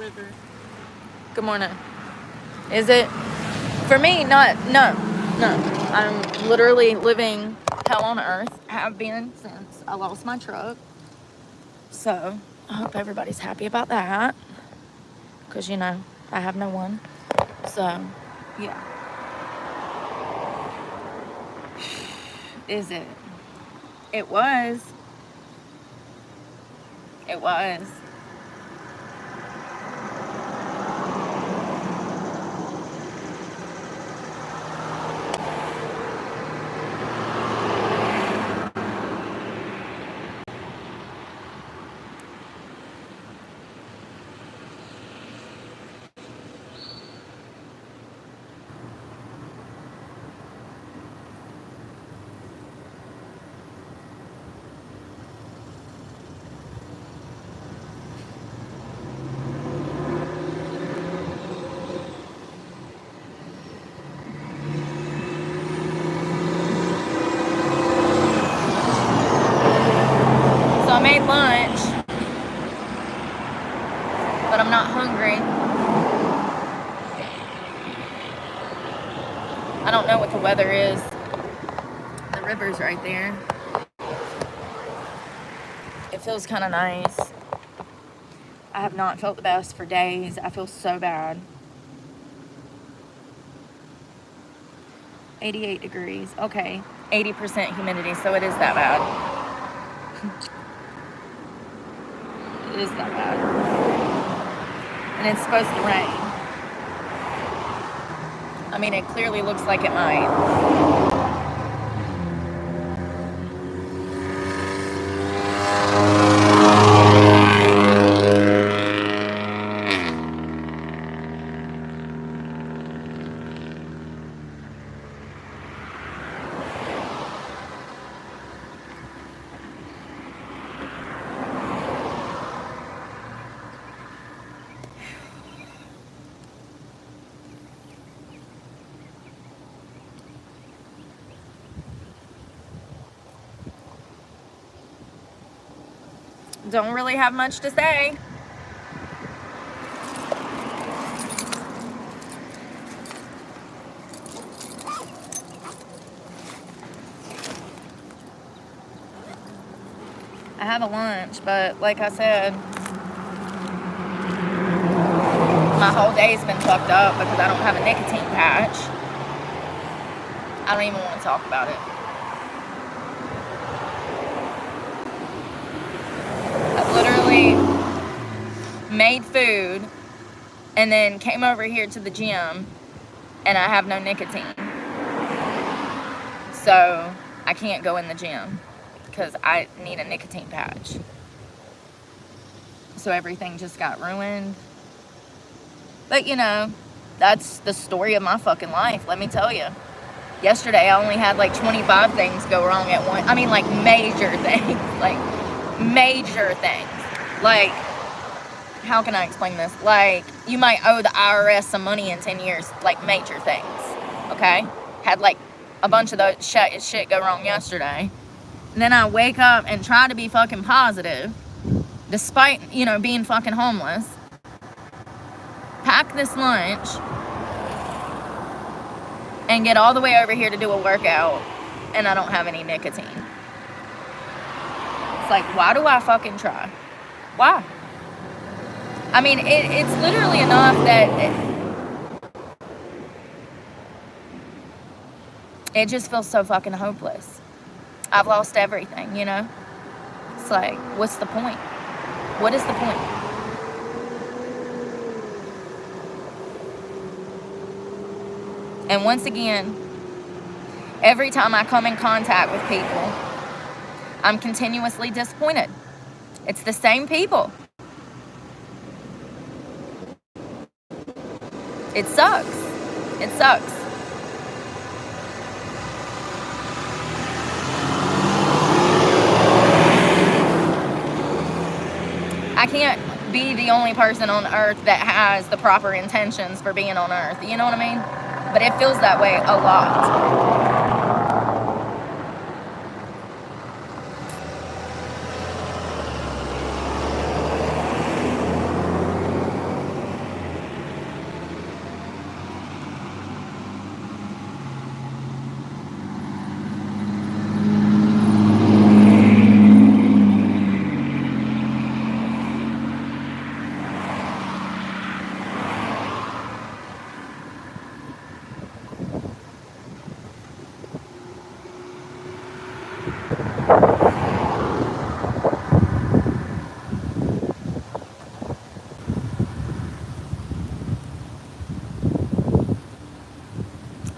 river. Good morning. Is it? For me, not, no. I'm literally living hell on earth. Have been since I lost my truck. So, I hope everybody's happy about that. Because, you know, I have no one. So, yeah. Is it? It was. It was. So I made lunch, but I'm not hungry. I don't know what the weather is. The river's right there. It feels kind of nice. I have not felt the best for days. I feel so bad. 88 degrees. Okay. 80% humidity, so it is that bad. It is that bad. And it's supposed to rain. I mean, it clearly looks like it might. Don't really have much to say. I have a lunch, but like I said, my whole day's been fucked up because I don't have a nicotine patch. I don't even want to talk about it. I've literally made food and then came over here to the gym and I have no nicotine. So I can't go in the gym because I need a nicotine patch. So everything just got ruined. But you know, that's the story of my fucking life, let me tell you. Yesterday I only had like 25 things go wrong at once. I mean, like major things. Like major things. Like, how can I explain this? Like, you might owe the IRS some money in 10 years. Like, major things. Okay? Had like a bunch of those shit go wrong yesterday. And then I wake up and try to be fucking positive. Despite, you know, being fucking homeless. Pack this lunch. And get all the way over here to do a workout. And I don't have any nicotine. It's like, why do I fucking try? Why? I mean, it's literally enough that it just feels so fucking hopeless. I've lost everything, you know? It's like, what's the point? What is the point? And once again, every time I come in contact with people, I'm continuously disappointed. It's the same people. It sucks. It sucks. I can't be the only person on earth that has the proper intentions for being on earth. You know what I mean? But it feels that way a lot.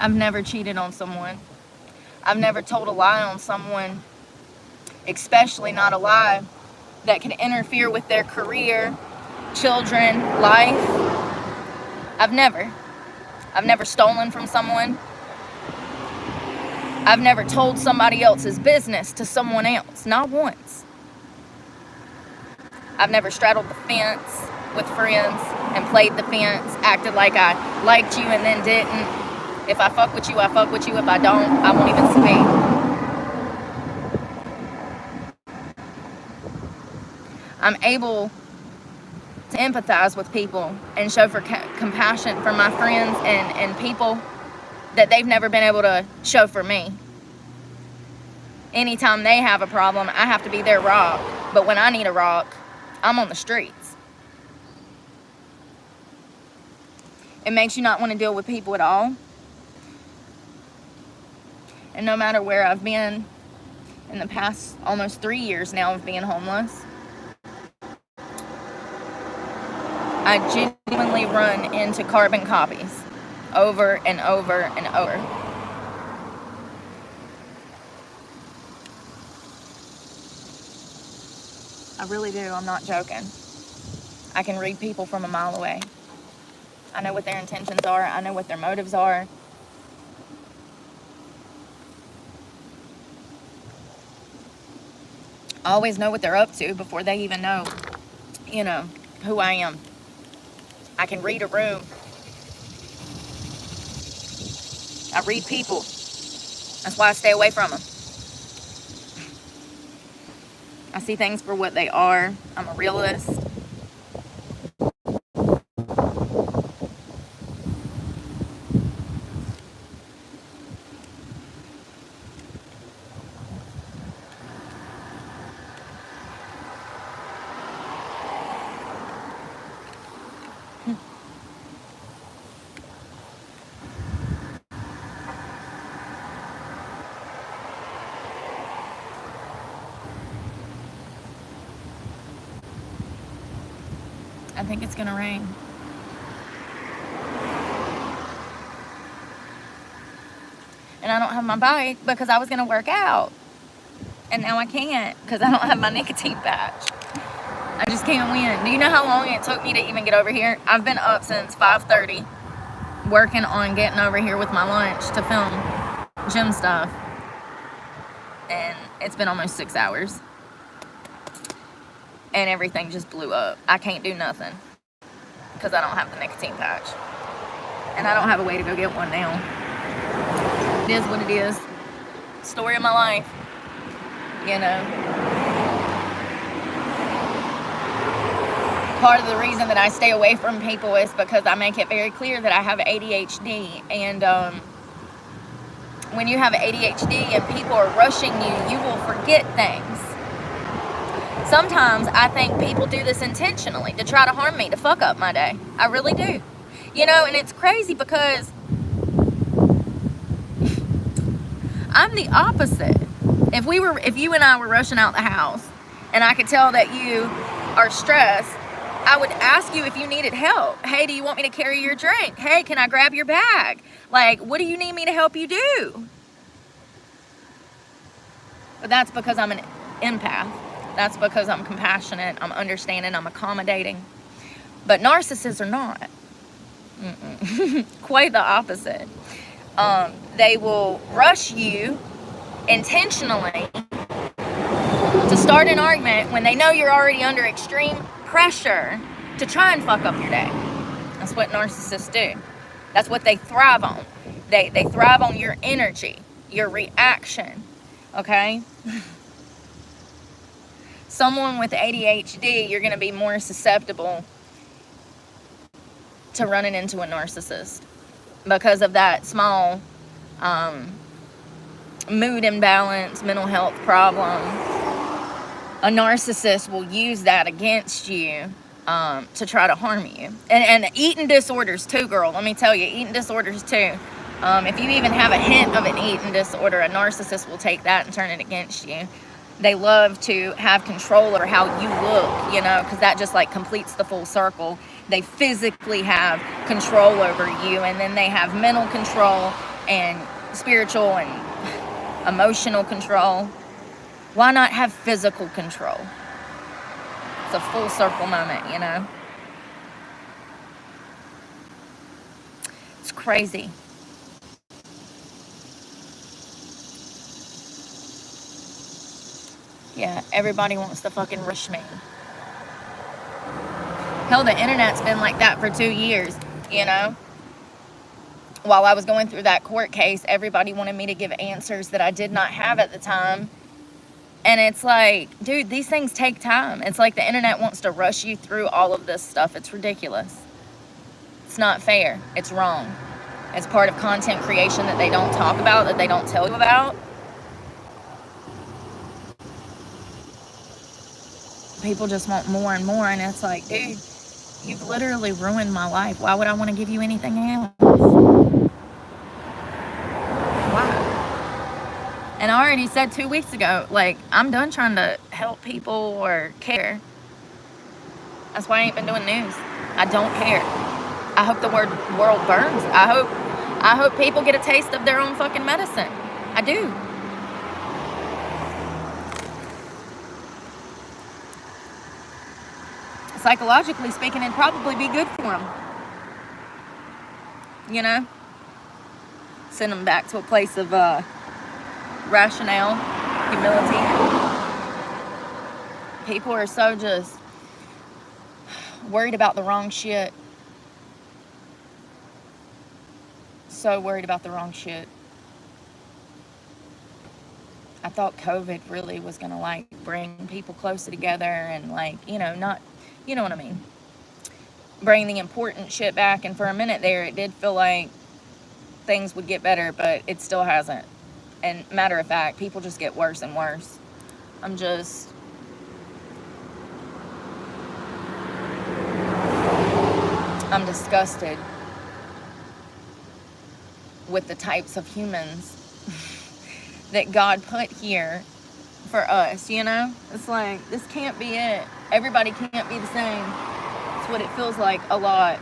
I've never cheated on someone. I've never told a lie on someone, especially not a lie that can interfere with their career, children, life. I've never stolen from someone. I've never told somebody else's business to someone else, not once. I've never straddled the fence with friends and played the fence, acted like I liked you and then didn't. If I fuck with you, I fuck with you. If I don't, I won't even speak. I'm able to empathize with people and show for compassion for my friends and people that they've never been able to show for me. Anytime they have a problem, I have to be their rock. But when I need a rock, I'm on the streets. It makes you not want to deal with people at all. And no matter where I've been in the past almost 3 years now of being homeless, I genuinely run into carbon copies over and over and over. I really do. I'm not joking. I can read people from a mile away. I know what their intentions are. I know what their motives are. I always know what they're up to before they even know, who I am. I can read a room. I read people. That's why I stay away from them. I see things for what they are. I'm a realist. I think it's gonna rain. And I don't have my bike because I was gonna work out. And now I can't because I don't have my nicotine patch. I just can't win. Do you know how long it took me to even get over here? I've been up since 5:30 working on getting over here with my lunch to film gym stuff. And it's been almost 6 hours. And everything just blew up. I can't do nothing because I don't have the nicotine patch. And I don't have a way to go get one now. It is what it is. Story of my life. Part of the reason that I stay away from people is because I make it very clear that I have ADHD. And when you have ADHD and people are rushing you, you will forget things. Sometimes I think people do this intentionally to try to harm me, to fuck up my day. I really do. And it's crazy because I'm the opposite. If you and I were rushing out the house and I could tell that you are stressed, I would ask you if you needed help. Hey, do you want me to carry your drink? Hey, can I grab your bag? Like, what do you need me to help you do? But that's because I'm an empath. That's because I'm compassionate, I'm understanding, I'm accommodating. But narcissists are not. Quite the opposite. They will rush you intentionally to start an argument when they know you're already under extreme pressure to try and fuck up your day. That's what narcissists do. That's what they thrive on. They thrive on your energy, your reaction, okay? Someone with ADHD, you're going to be more susceptible to running into a narcissist because of that small mood imbalance, mental health problem. A narcissist will use that against you to try to harm you. And eating disorders too, girl. Let me tell you, eating disorders too. If you even have a hint of an eating disorder, a narcissist will take that and turn it against you. They love to have control over how you look, because that just like completes the full circle. They physically have control over you, and then they have mental control and spiritual and emotional control. Why not have physical control? It's a full circle moment, you know? It's crazy. Yeah, everybody wants to fucking rush me. Hell, the internet's been like that for 2 years, you know? While I was going through that court case, everybody wanted me to give answers that I did not have at the time. And it's like, dude, these things take time. It's like the internet wants to rush you through all of this stuff. It's ridiculous. It's not fair. It's wrong. It's part of content creation that they don't talk about, that they don't tell you about. People just want more and more, and it's like, dude, you've literally ruined my life. Why would I want to give you anything else? Why? And I already said 2 weeks ago, like, I'm done trying to help people or care. That's why I ain't been doing news. I don't care. I hope the world burns. I hope people get a taste of their own fucking medicine. I do. Psychologically speaking, it'd probably be good for them. You know? Send them back to a place of rationale, humility. People are so just worried about the wrong shit. So worried about the wrong shit. I thought COVID really was gonna like bring people closer together and like, you know, not, you know what I mean, bring the important shit back. And for a minute there, it did feel like things would get better, but it still hasn't. And matter of fact, people just get worse and worse. I'm disgusted with the types of humans that God put here for us, you know? It's like, this can't be it. Everybody can't be the same. That's what it feels like a lot.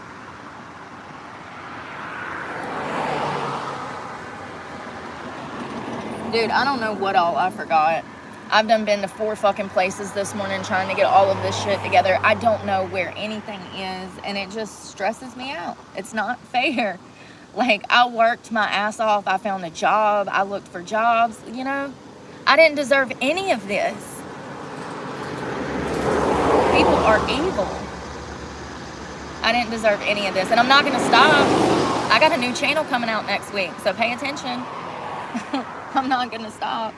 Dude, I don't know what all I forgot. I've done been to 4 fucking places this morning trying to get all of this shit together. I don't know where anything is, and it just stresses me out. It's not fair. Like, I worked my ass off. I found a job. I looked for jobs, you know? I didn't deserve any of this. People are evil. I didn't deserve any of this, and I'm not going to stop. I got a new channel coming out next week, so pay attention. I'm not going to stop.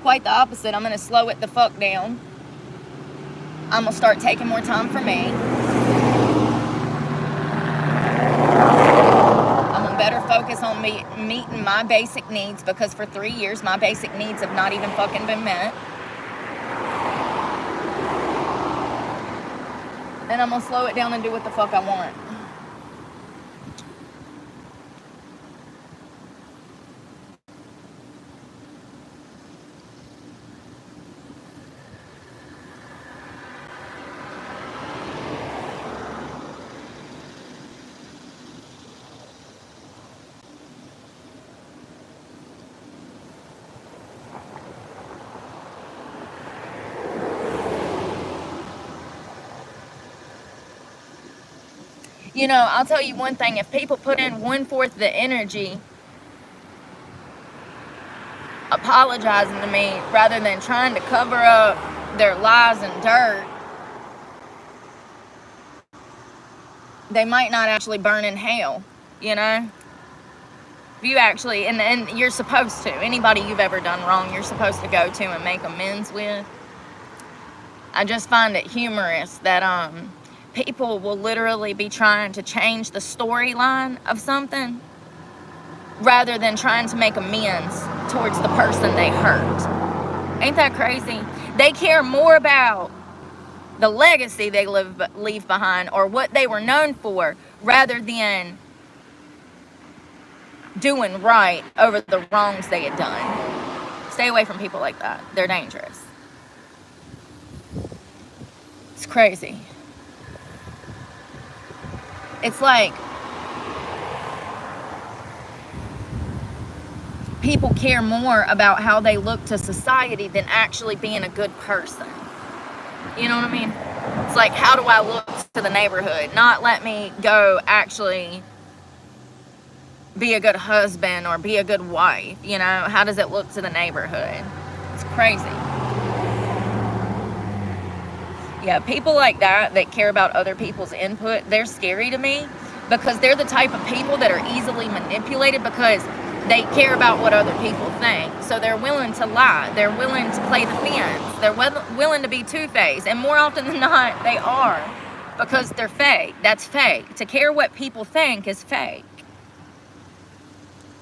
Quite the opposite. I'm going to slow it the fuck down. I'm going to start taking more time for me. I'm going to better focus on meeting my basic needs, because for 3 years, my basic needs have not even fucking been met. And I'm going to slow it down and do what the fuck I want. You know, I'll tell you one thing. If people put in 1/4 the energy apologizing to me rather than trying to cover up their lies and dirt, they might not actually burn in hell, you know? If you actually, and you're supposed to, anybody you've ever done wrong, you're supposed to go to and make amends with. I just find it humorous that people will literally be trying to change the storyline of something rather than trying to make amends towards the person they hurt. Ain't that crazy? They care more about the legacy they leave behind or what they were known for rather than doing right over the wrongs they had done. Stay away from people like that. They're dangerous. It's crazy. It's like people care more about how they look to society than actually being a good person. You know what I mean? It's like, how do I look to the neighborhood? Not let me go actually be a good husband or be a good wife. You know, how does it look to the neighborhood? It's crazy. Yeah, people like that care about other people's input, they're scary to me, because they're the type of people that are easily manipulated because they care about what other people think. So they're willing to lie. They're willing to play the fence. They're willing to be two-faced. And more often than not, they are, because they're fake. That's fake. To care what people think is fake.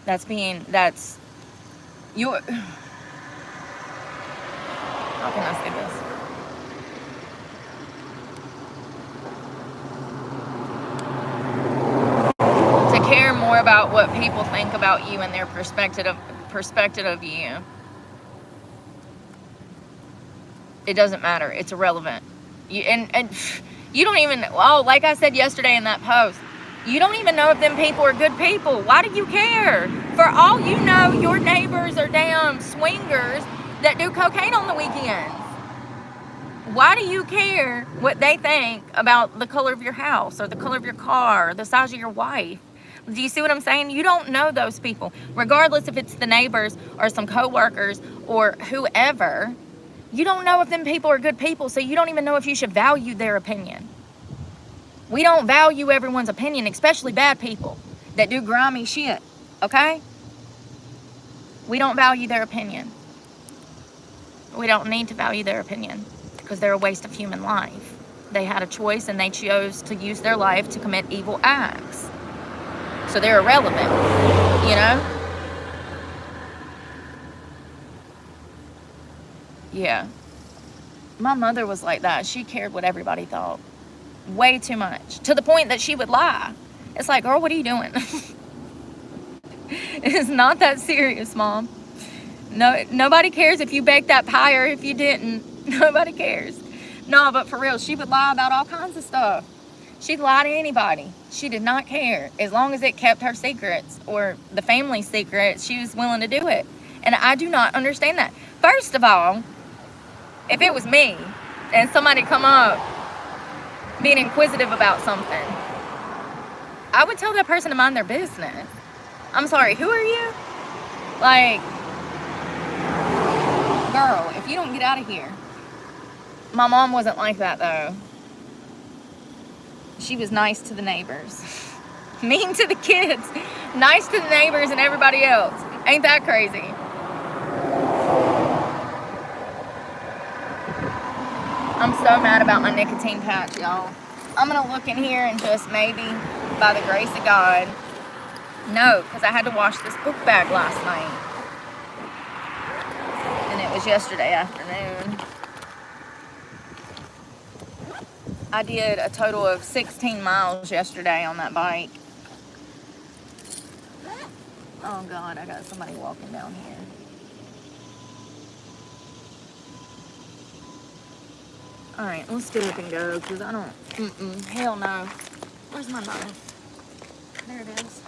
How can I say this? Care more about what people think about you and their perspective of you. It doesn't matter. It's irrelevant. And you don't even, like I said yesterday in that post, you don't even know if them people are good people. Why do you care? For all you know, your neighbors are damn swingers that do cocaine on the weekends. Why do you care what they think about the color of your house or the color of your car or the size of your wife? Do you see what I'm saying? You don't know those people. Regardless if it's the neighbors or some co-workers or whoever, you don't know if them people are good people, so you don't even know if you should value their opinion. We don't value everyone's opinion, especially bad people that do grimy shit, okay? We don't value their opinion. We don't need to value their opinion because they're a waste of human life. They had a choice and they chose to use their life to commit evil acts. So they're irrelevant, you know? Yeah. My mother was like that. She cared what everybody thought. Way too much. To the point that she would lie. It's like, girl, what are you doing? It's not that serious, Mom. No, nobody cares if you baked that pie or if you didn't. Nobody cares. No, but for real, she would lie about all kinds of stuff. She'd lie to anybody. She did not care. As long as it kept her secrets or the family's secrets, she was willing to do it. And I do not understand that. First of all, if it was me and somebody come up being inquisitive about something, I would tell that person to mind their business. I'm sorry, who are you? Like, girl, if you don't get out of here. My mom wasn't like that, though. She was nice to the neighbors. Mean to the kids. Nice to the neighbors and everybody else. Ain't that crazy? I'm so mad about my nicotine patch, y'all. I'm going to look in here and just maybe, by the grace of God, no, because I had to wash this book bag last night. And it was yesterday afternoon. I did a total of 16 miles yesterday on that bike. Oh God, I got somebody walking down here. All right, let's get up and go, because I don't, hell no. Where's my knife? There it is.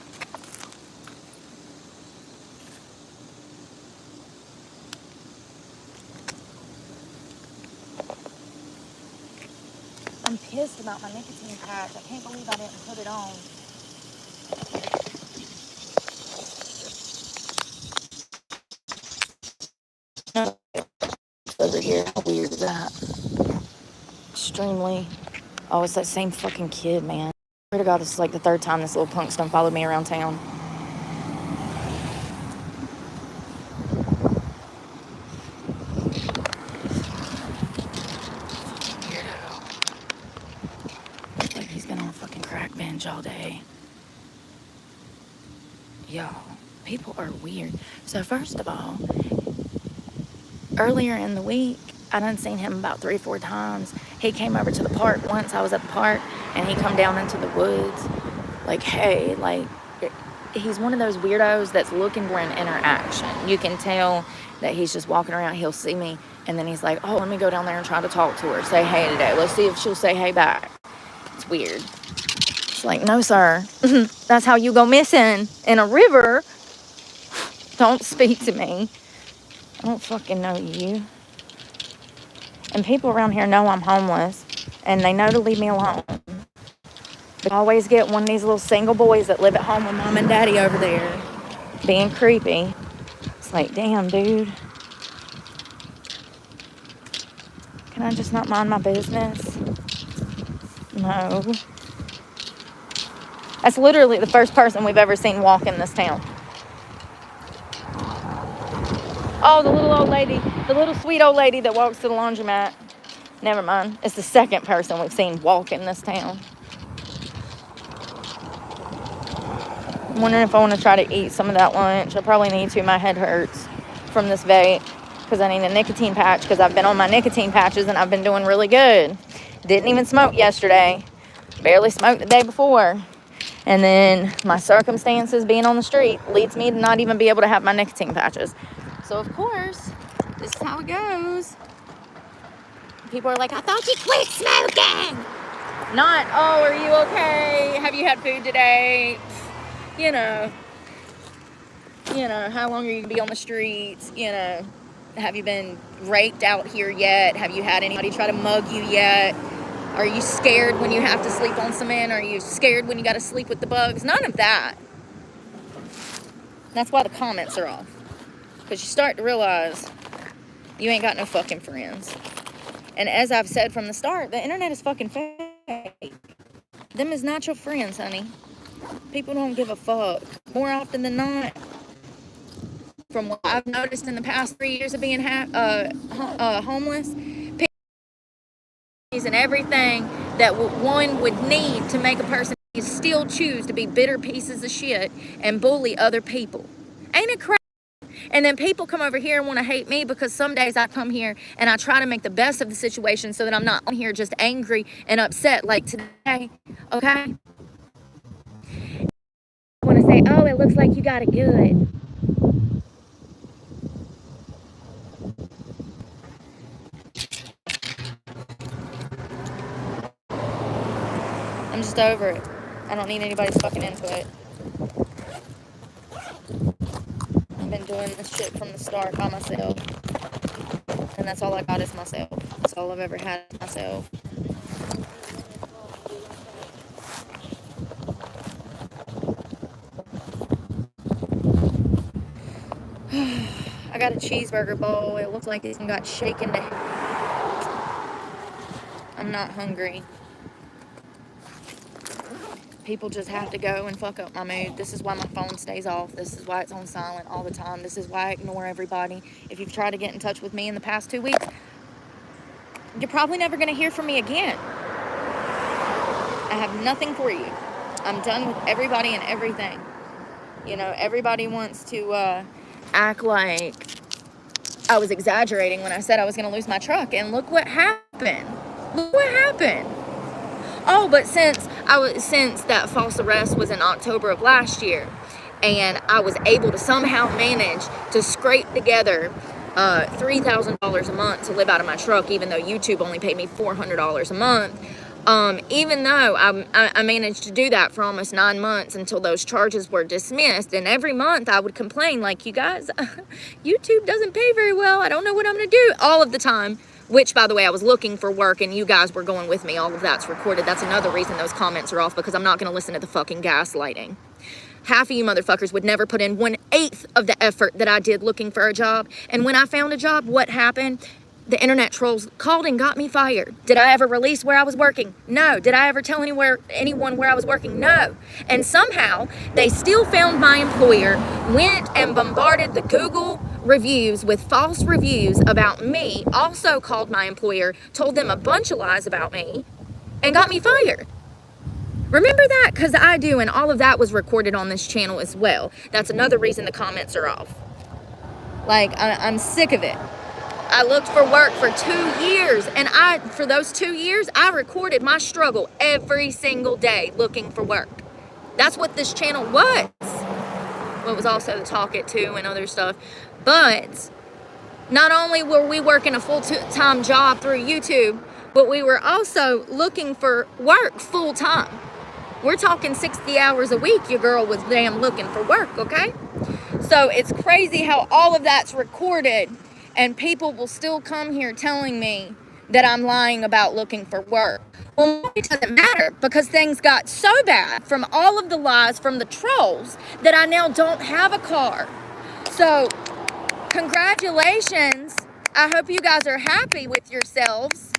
I'm pissed about my nicotine patch. I can't believe I didn't put it on. Over here, how weird is that? Extremely. Oh, it's that same fucking kid, man. I swear to God, this is like the third time this little punk's done followed me around town. Like he's been on a fucking crack binge all day. Y'all, people are weird. So first of all, earlier in the week, I done seen him about 3 or 4 times. He came over to the park once. I was at the park, and he come down into the woods. Like, hey, like, he's one of those weirdos that's looking for an interaction. You can tell that he's just walking around. He'll see me, and then he's like, oh, let me go down there and try to talk to her. Say hey today. Let's see if she'll say hey back. It's weird. It's like, no, sir. That's how you go missing in a river. Don't speak to me. I don't fucking know you. And people around here know I'm homeless, and they know to leave me alone. But I always get one of these little single boys that live at home with mom and daddy over there being creepy. It's like, damn, dude. Can I just not mind my business? No. That's literally the first person we've ever seen walk in this town. Oh, the little old lady, the little sweet old lady that walks to the laundromat. Never mind. It's the second person we've seen walk in this town. I'm wondering if I want to try to eat some of that lunch. I probably need to. My head hurts from this vape because I need a nicotine patch because I've been on my nicotine patches and I've been doing really good. Didn't even smoke yesterday. Barely smoked the day before. And then my circumstances being on the street leads me to not even be able to have my nicotine patches. So, of course, this is how it goes. People are like, I thought you quit smoking. Not, oh, are you okay? Have you had food today? You know, how long are you going to be on the streets? Have you been raped out here yet? Have you had anybody try to mug you yet? Are you scared when you have to sleep on cement? Are you scared when you got to sleep with the bugs? None of that. That's why the comments are off. Because you start to realize you ain't got no fucking friends. And as I've said from the start, the internet is fucking fake. Them is not your friends, honey. People don't give a fuck. More often than not, from what I've noticed in the past 3 years of being homeless, people and everything that one would need to make a person still choose to be bitter pieces of shit and bully other people. Ain't it crazy? And then people come over here and want to hate me because some days I come here and I try to make the best of the situation so that I'm not on here just angry and upset like today, okay? I want to say, oh, it looks like you got it good. I'm just over it. I don't need anybody's fucking input. I've been doing this shit from the start by myself. And that's all I got is myself. That's all I've ever had is myself. I got a cheeseburger bowl. It looks like it got shaken to I'm not hungry. People just have to go and fuck up my mood. This is why my phone stays off. This is why it's on silent all the time. This is why I ignore everybody. If you've tried to get in touch with me in the past 2 weeks, you're probably never going to hear from me again. I have nothing for you. I'm done with everybody and everything. Everybody wants to act like I was exaggerating when I said I was going to lose my truck. And look what happened. Look what happened. Oh, but since that false arrest was in October of last year, and I was able to somehow manage to scrape together $3,000 a month to live out of my truck, even though YouTube only paid me $400 a month. Even though I managed to do that for almost 9 months until those charges were dismissed, and every month I would complain like, you guys, YouTube doesn't pay very well. I don't know what I'm going to do all of the time. Which, by the way, I was looking for work and you guys were going with me. All of that's recorded. That's another reason those comments are off, because I'm not going to listen to the fucking gaslighting. Half of you motherfuckers would never put in 1/8 of the effort that I did looking for a job. And when I found a job, what happened? The internet trolls called and got me fired. Did I ever release where I was working? No. Did I ever tell anyone where I was working? No. And somehow they still found my employer, went and bombarded the Google reviews with false reviews about me, also called my employer, told them a bunch of lies about me, and got me fired. Remember that? Because I do, and all of that was recorded on this channel as well. That's another reason the comments are off. Like, I'm sick of it. I looked for work for 2 years, and for those 2 years, I recorded my struggle every single day looking for work. That's what this channel was. Well, it was also the Talk It Too and other stuff. But not only were we working a full-time job through YouTube, but we were also looking for work full-time. We're talking 60 hours a week. Your girl was damn looking for work, okay? So So it's crazy how all of that's recorded and people will still come here telling me that I'm lying about looking for work. Well, it doesn't matter, because things got so bad from all of the lies from the trolls that I now don't have a car. So congratulations. I hope you guys are happy with yourselves.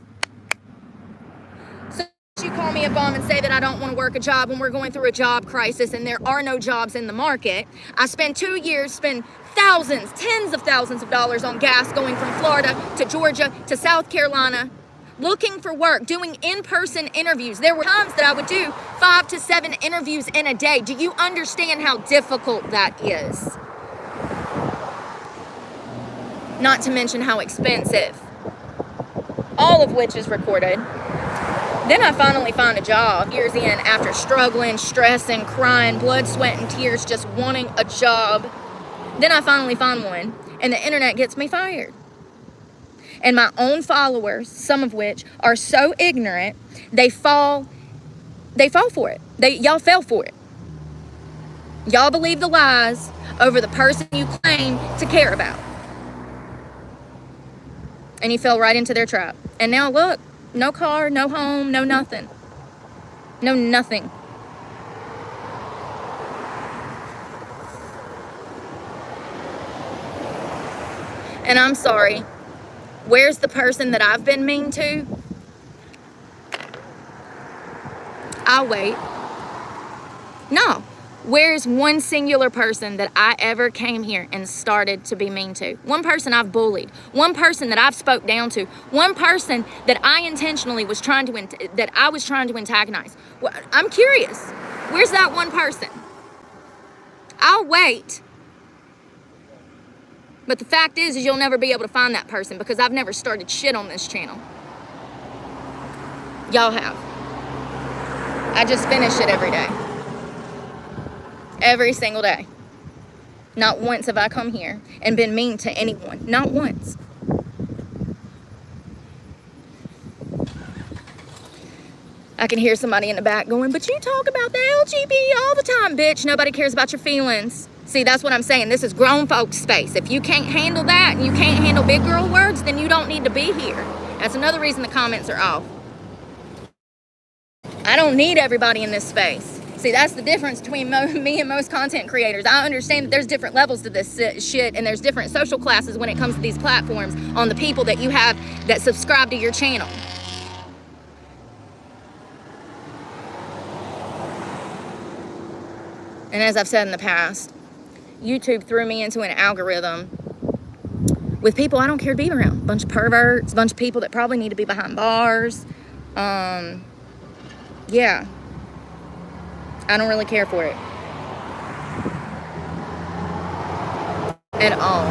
So you call me a bum and say that I don't want to work a job when we're going through a job crisis and there are no jobs in the market. I spent 2 years, spend thousands, tens of thousands of dollars on gas going from Florida to Georgia to South Carolina, looking for work, doing in-person interviews. There were times that I would do 5 to 7 interviews in a day. Do you understand how difficult that is? Not to mention how expensive. All of which is recorded. Then I finally found a job years in, after struggling, stressing, crying, blood, sweat, and tears, just wanting a job. Then I finally found one, and the internet gets me fired. And my own followers, some of which are so ignorant, they fall for it. Y'all fell for it. Y'all believe the lies over the person you claim to care about. And you fell right into their trap. And now look, no car, no home, no nothing. No nothing. And I'm sorry. Where's the person that I've been mean to? I'll wait. No. Where's one singular person that I ever came here and started to be mean to? One person I've bullied. One person that I've spoke down to. One person that I intentionally was trying to antagonize. Well, I'm curious. Where's that one person? I'll wait. But the fact is you'll never be able to find that person, because I've never started shit on this channel. Y'all have. I just finish it every day. Every single day. Not once have I come here and been mean to anyone. Not once. I can hear somebody in the back going, but you talk about the LGBT all the time, bitch. Nobody cares about your feelings. See, that's what I'm saying. This is grown folks space. If you can't handle that and you can't handle big girl words, then you don't need to be here. That's another reason the comments are off. I don't need everybody in this space. See, that's the difference between me and most content creators. I understand that there's different levels to this shit, and there's different social classes when it comes to these platforms on the people that you have that subscribe to your channel. And as I've said in the past, YouTube threw me into an algorithm with people I don't care to be around. A bunch of perverts, a bunch of people that probably need to be behind bars. Yeah. I don't really care for it. At all.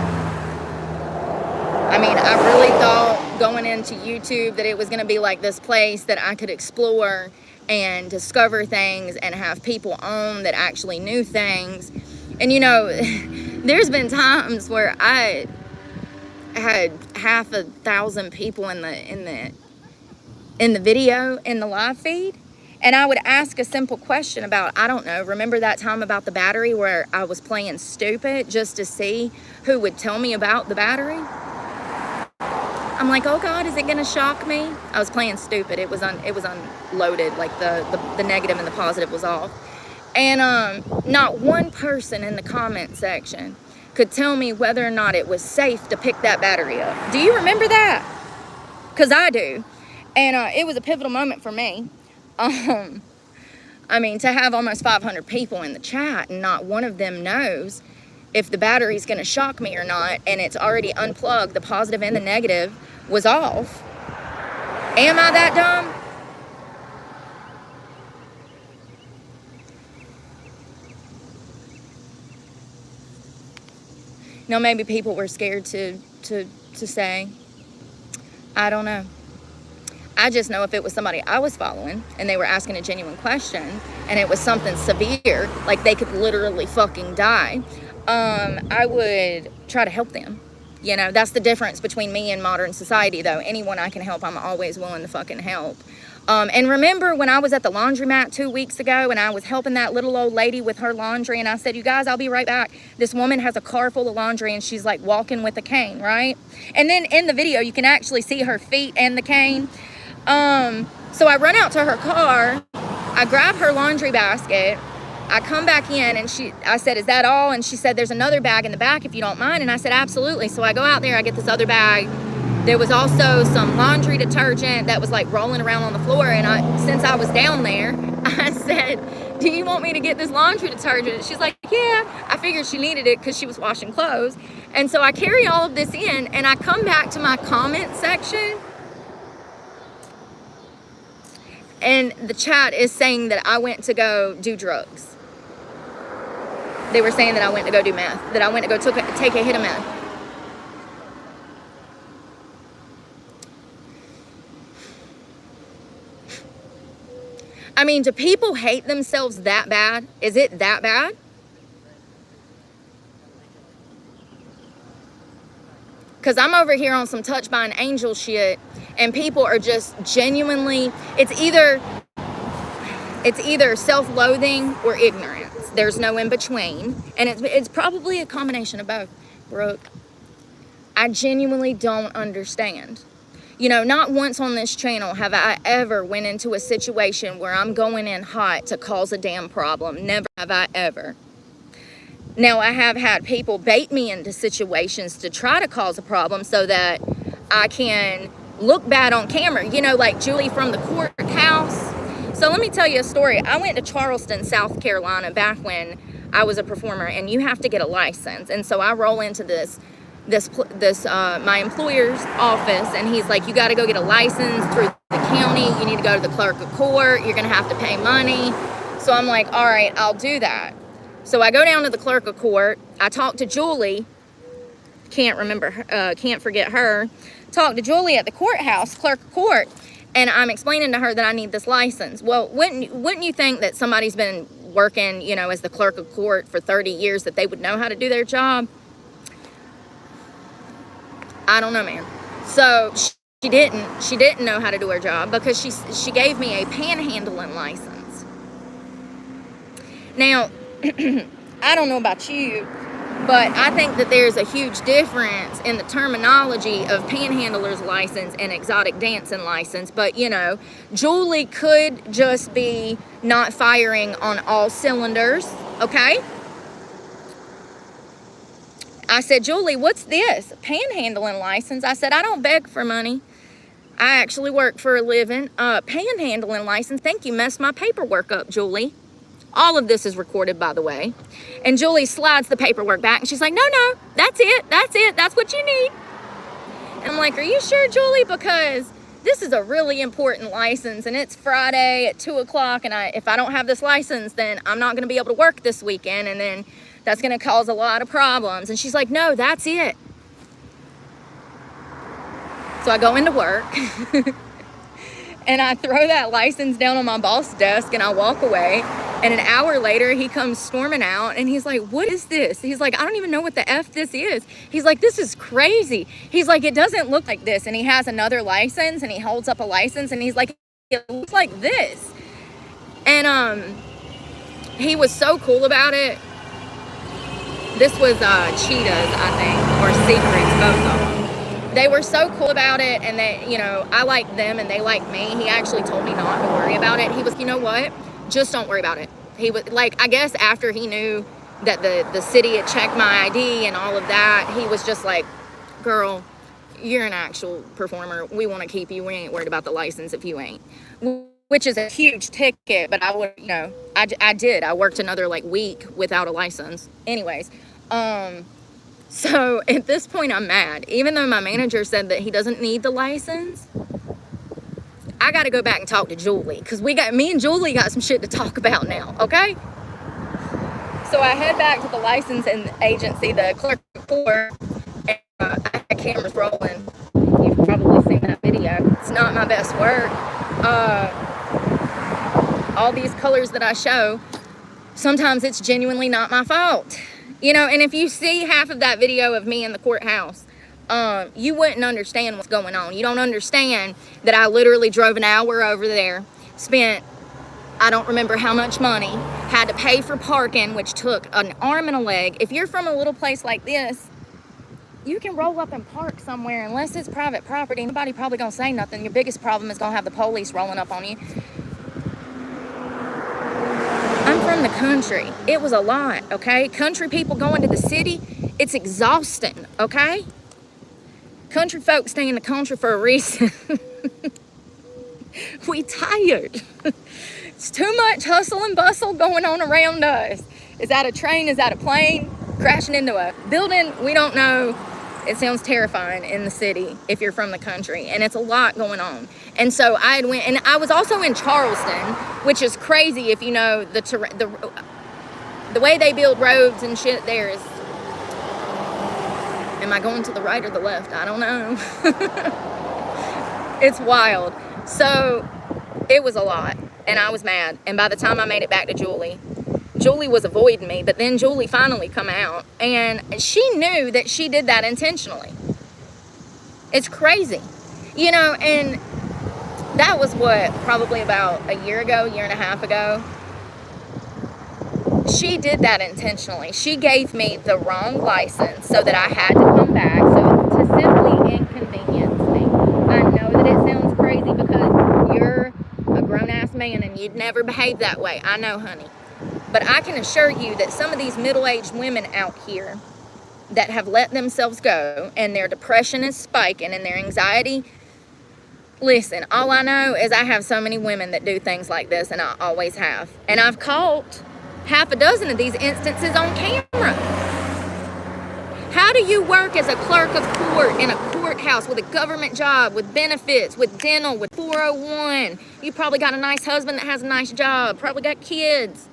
I mean, I really thought going into YouTube that it was going to be like this place that I could explore and discover things and have people on that actually knew things. And you know, there's been times where I had 1,000 people in the video, in the live feed, and I would ask a simple question about, I don't know, remember that time about the battery where I was playing stupid just to see who would tell me about the battery? I'm like, oh God, is it gonna shock me? I was playing stupid. It was unloaded, like the negative and the positive was off. And not one person in the comment section could tell me whether or not it was safe to pick that battery up. Do you remember that? Because I do. And it was a pivotal moment for me. I mean, to have almost 500 people in the chat and not one of them knows if the battery's going to shock me or not, and it's already unplugged, the positive and the negative was off. Am I that dumb? No, maybe people were scared to say. I don't know. I just know if it was somebody I was following and they were asking a genuine question and it was something severe, like they could literally fucking die, I would try to help them. You know, that's the difference between me and modern society, though. Anyone I can help, I'm always willing to fucking help. And remember when I was at the laundromat 2 weeks ago and I was helping that little old lady with her laundry, and I said, you guys, I'll be right back. This woman has a car full of laundry and she's like walking with a cane, right? And then in the video, you can actually see her feet and the cane. So I run out to her car, I grab her laundry basket, I come back in, and I said, is that all? And she said, there's another bag in the back if you don't mind. And I said, absolutely. So I go out there, I get this other bag. There was also some laundry detergent that was like rolling around on the floor. And since I was down there, I said, do you want me to get this laundry detergent? She's like, yeah. I figured she needed it because she was washing clothes. And so I carry all of this in, and I come back to my comment section, and the chat is saying that I went to go do drugs. They were saying that I went to go do meth, that I went to go take a hit of meth. I mean, do people hate themselves that bad? Is it that bad? Because I'm over here on some touched by an angel shit, and people are just genuinely, it's either self-loathing or ignorance. There's no in between. And it's probably a combination of both, Brooke. I genuinely don't understand. You know, not once on this channel have I ever went into a situation where I'm going in hot to cause a damn problem. Never have I ever. Now, I have had people bait me into situations to try to cause a problem so that I can look bad on camera. You know, like Julie from the courthouse. So let me tell you a story. I went to Charleston, South Carolina back when I was a performer, and you have to get a license. And so I roll into this my employer's office, and he's like, you got to go get a license through the county. You need to go to the clerk of court. You're going to have to pay money. So I'm like, all right, I'll do that. So I go down to the clerk of court. I talk to Julie. Can't forget her. Talk to Julie at the courthouse, clerk of court. And I'm explaining to her that I need this license. Well, wouldn't you think that somebody's been working, you know, as the clerk of court for 30 years that they would know how to do their job? I don't know, man. So she didn't know how to do her job because she gave me a panhandling license. Now, I don't know about you, but I think that there's a huge difference in the terminology of panhandler's license and exotic dancing license. But, you know, Julie could just be not firing on all cylinders, okay? I said, Julie, what's this? Panhandling license? I said, I don't beg for money. I actually work for a living. Panhandling license? Think you messed my paperwork up, Julie. All of this is recorded, by the way. And Julie slides the paperwork back, and she's like, no, that's it. That's what you need. And I'm like, are you sure, Julie? Because this is a really important license, and it's Friday at 2 o'clock, and if I don't have this license, then I'm not going to be able to work this weekend, and then that's going to cause a lot of problems. And she's like, no, that's it. So I go into work, and I throw that license down on my boss's desk, and I walk away. And an hour later, he comes storming out, and he's like, what is this? He's like, I don't even know what the F this is. He's like, this is crazy. He's like, it doesn't look like this. And he has another license, and he holds up a license, and he's like, it looks like this. And he was so cool about it. This was Cheetahs, I think, or Secrets, both of them. They were so cool about it, and they, you know, I liked them, and they liked me. He actually told me not to worry about it. He was, you know what? Just don't worry about it. He was like, I guess after he knew that the city had checked my ID and all of that, he was just like, girl, you're an actual performer. We want to keep you. We ain't worried about the license if you ain't. Which is a huge ticket, but I would, you know, I did. I worked another like week without a license. Anyways, so at this point I'm mad. Even though my manager said that he doesn't need the license, I got to go back and talk to Julie, because me and Julie got some shit to talk about now, okay? So I head back to the licensing agency, the clerk of court, and I had cameras rolling. You've probably seen that video. It's not my best work. All these colors that I show, sometimes it's genuinely not my fault. You know, and if you see half of that video of me in the courthouse, you wouldn't understand what's going on. You don't understand that I literally drove an hour over there, spent, I don't remember how much money, had to pay for parking, which took an arm and a leg. If you're from a little place like this, you can roll up and park somewhere unless it's private property. Nobody probably gonna say nothing. Your biggest problem is gonna have the police rolling up on you. I'm from the country. It was a lot, okay? Country people going to the city, it's exhausting, okay? Country folks stay in the country for a reason. We tired. It's too much hustle and bustle going on around us. Is that a train? Is that a plane? Crashing into a building? We don't know. It sounds terrifying in the city if you're from the country, and it's a lot going on. And so I had went, and I was also in Charleston, which is crazy if you know the way they build roads and shit there is, am I going to the right or the left? I don't know. It's wild. So it was a lot, and I was mad. And by the time I made it back to Julie was avoiding me, but then Julie finally come out, and she knew that she did that intentionally. It's crazy, you know. And that was what, probably about a year and a half ago. She did that intentionally. She gave me the wrong license so that I had to come back, so to simply inconvenience me. I know that it sounds crazy because you're a grown-ass man and you'd never behave that way. I know, honey. But I can assure you that some of these middle-aged women out here that have let themselves go and their depression is spiking and their anxiety, listen, all I know is I have so many women that do things like this, and I always have. And I've caught half a dozen of these instances on camera. How do you work as a clerk of court in a courthouse with a government job, with benefits, with dental, with 401? You probably got a nice husband that has a nice job, probably got kids.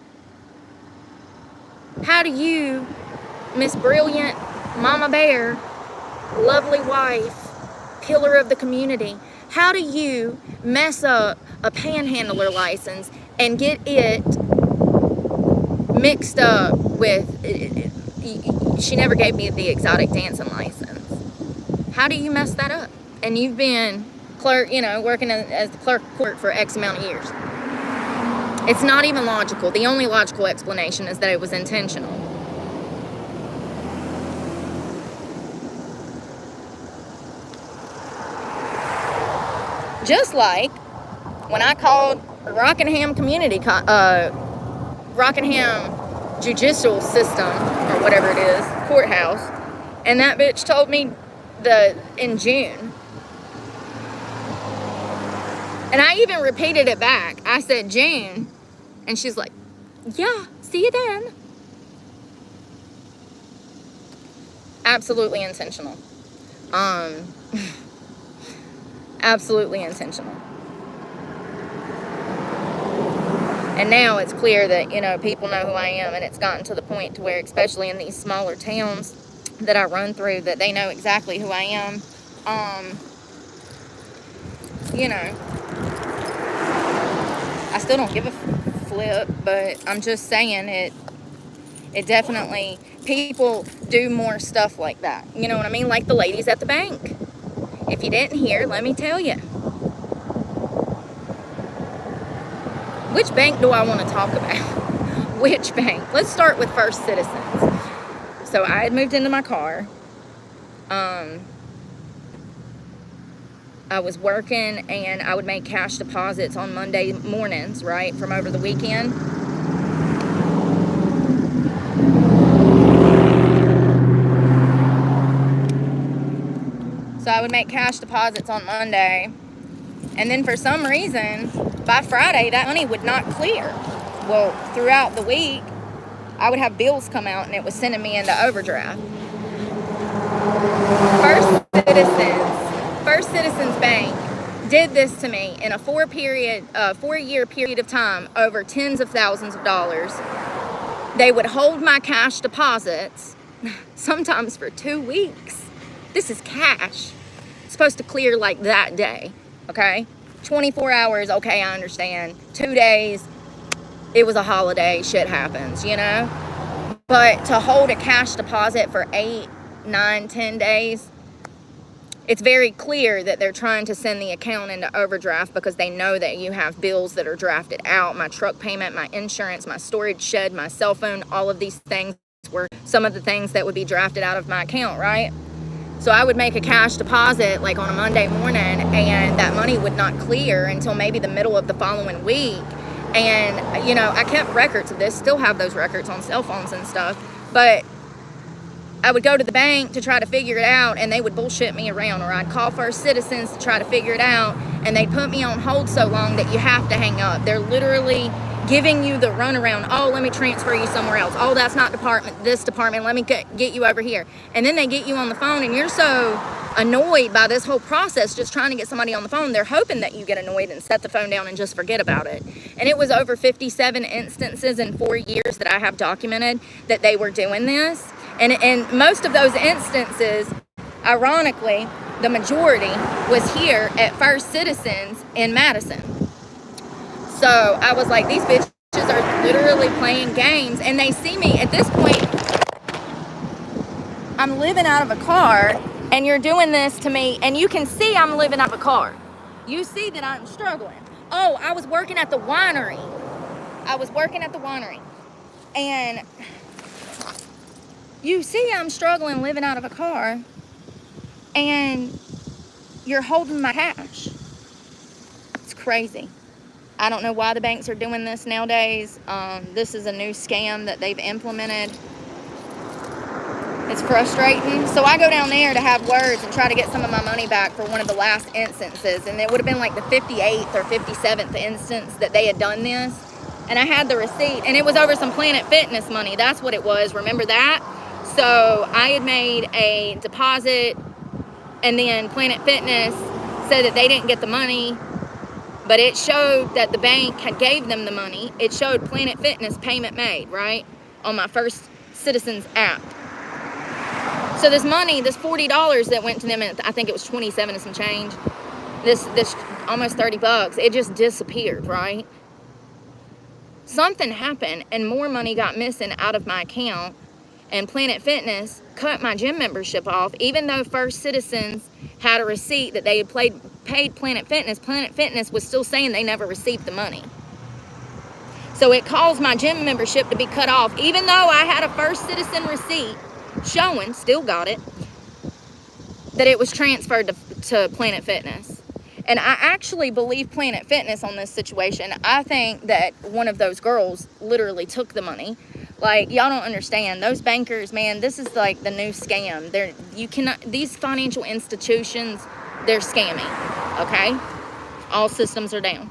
How do you, Miss Brilliant, Mama Bear, lovely wife, pillar of the community, how do you mess up a panhandler license and get it mixed up with, she never gave me the exotic dancing license. How do you mess that up? And you've been clerk, you know, working as the clerk of court for X amount of years. It's not even logical. The only logical explanation is that it was intentional. Just like when I called Rockingham Rockingham Judicial System, or whatever it is, courthouse, and that bitch told me in June. And I even repeated it back. I said June, and she's like, yeah, see you then. Absolutely intentional. Absolutely intentional. And now it's clear that, you know, people know who I am, and it's gotten to the point to where, especially in these smaller towns that I run through, that they know exactly who I am. You know, I still don't give a flip, but I'm just saying it definitely, people do more stuff like that. You know what I mean? Like the ladies at the bank. If you didn't hear, let me tell you. Which bank do I want to talk about? Which bank? Let's start with First Citizens. So I had moved into my car. I was working, and I would make cash deposits on Monday mornings, right, from over the weekend. So I would make cash deposits on Monday, and then for some reason, by Friday, that money would not clear. Well, throughout the week, I would have bills come out, and it was sending me into overdraft. First Citizens Bank did this to me in a 4-year period of time, over tens of thousands of dollars. They would hold my cash deposits, sometimes for 2 weeks. This is cash. It's supposed to clear like that day, okay? 24 hours, okay, I understand. 2 days, it was a holiday, shit happens, you know? But to hold a cash deposit for 8, 9, 10 days, it's very clear that they're trying to send the account into overdraft because they know that you have bills that are drafted out. My truck payment, my insurance, my storage shed, my cell phone, all of these things were some of the things that would be drafted out of my account, right? So I would make a cash deposit like on a Monday morning, and that money would not clear until maybe the middle of the following week. And, you know, I kept records of this, still have those records on cell phones and stuff, but I would go to the bank to try to figure it out, and they would bullshit me around, or I'd call First Citizens to try to figure it out, and they'd put me on hold so long that you have to hang up. They're literally giving you the runaround. Oh, let me transfer you somewhere else. Oh, that's not this department. Let me get you over here. And then they get you on the phone, and you're so annoyed by this whole process, just trying to get somebody on the phone. They're hoping that you get annoyed and set the phone down and just forget about it. And it was over 57 instances in 4 years that I have documented that they were doing this. And most of those instances, ironically, the majority was here at First Citizens in Madison. So I was like, these bitches are literally playing games, and they see me at this point. I'm living out of a car, and you're doing this to me, and you can see I'm living out of a car. You see that I'm struggling. Oh, I was working at the winery. And you see I'm struggling living out of a car, and you're holding my cash. It's crazy. I don't know why the banks are doing this nowadays. This is a new scam that they've implemented. It's frustrating. So I go down there to have words and try to get some of my money back for one of the last instances. And it would have been like the 58th or 57th instance that they had done this. And I had the receipt, and it was over some Planet Fitness money. That's what it was. Remember that? So I had made a deposit, and then Planet Fitness said that they didn't get the money, but it showed that the bank had gave them the money. It showed Planet Fitness payment made, right, on my First Citizens app. So this money, this $40 that went to them, and I think it was 27 and some change, this almost $30, it just disappeared, right? Something happened, and more money got missing out of my account. And Planet Fitness cut my gym membership off, even though First Citizens had a receipt that they had paid Planet Fitness. Planet Fitness was still saying they never received the money. So it caused my gym membership to be cut off, even though I had a First Citizen receipt showing, still got it, that it was transferred to Planet Fitness. And I actually believe Planet Fitness on this situation. I think that one of those girls literally took the money. Like, y'all don't understand. Those bankers, man, this is like the new scam. These financial institutions, they're scamming, okay? All systems are down.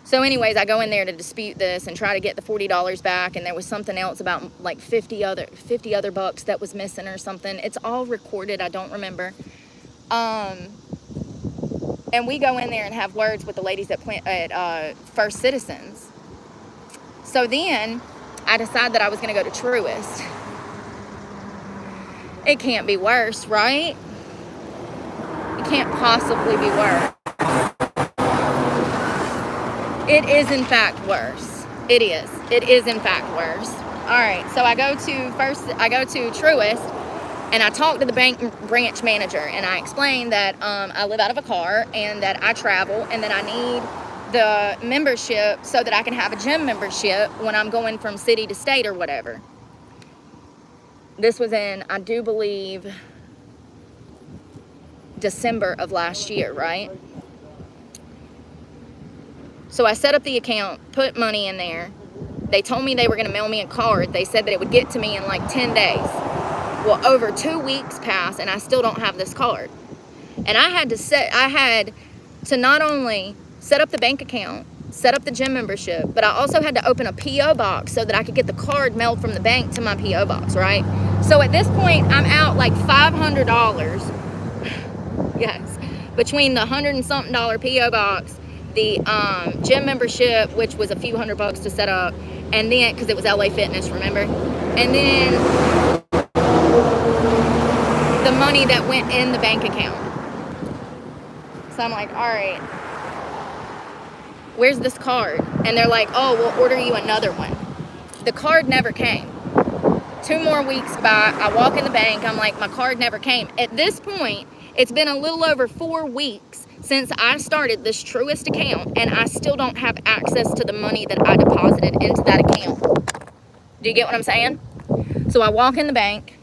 So anyways, I go in there to dispute this and try to get the $40 back, and there was something else about like 50 other bucks that was missing or something. It's all recorded. I don't remember. And we go in there and have words with the ladies at First Citizens. So then I decided that I was going to go to Truist. It can't be worse, right? It can't possibly be worse. It is in fact worse. It is in fact worse. All right, so I go to Truist, and I talk to the bank branch manager, and I explain that I live out of a car, and that I travel, and that I need the membership so that I can have a gym membership when I'm going from city to state or whatever. This was in, I do believe, December of last year, right? So I set up the account, put money in there. They told me they were going to mail me a card. They said that it would get to me in like 10 days. Well, over 2 weeks passed, and I still don't have this card. And I had to not only set up the bank account, set up the gym membership, but I also had to open a P.O. box so that I could get the card mailed from the bank to my P.O. box, right? So at this point, I'm out like $500. Yes, between the $100 and something P.O. box, the gym membership, which was a few $100 to set up, and then, because it was LA Fitness, remember? And then the money that went in the bank account. So I'm like, all right, where's this card? And they're like, oh, we'll order you another one. The card never came. 2 more weeks by, I walk in the bank, I'm like, my card never came. At this point, It's been a little over 4 weeks since I started this Truist account, and I still don't have access to the money that I deposited into that account. Do you get what I'm saying? So I walk in the bank,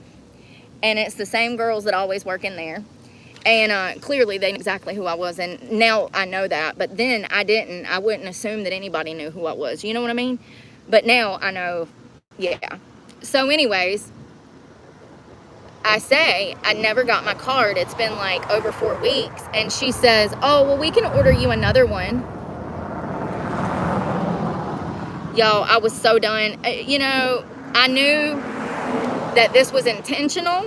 and it's the same girls that always work in there. And clearly they knew exactly who I was, and now I know that. But then I didn't. I wouldn't assume that anybody knew who I was. You know what I mean? But now I know, yeah. So anyways, I say, I never got my card. It's been like over 4 weeks. And she says, oh, well, we can order you another one. Y'all, I was so done. You know, I knew that this was intentional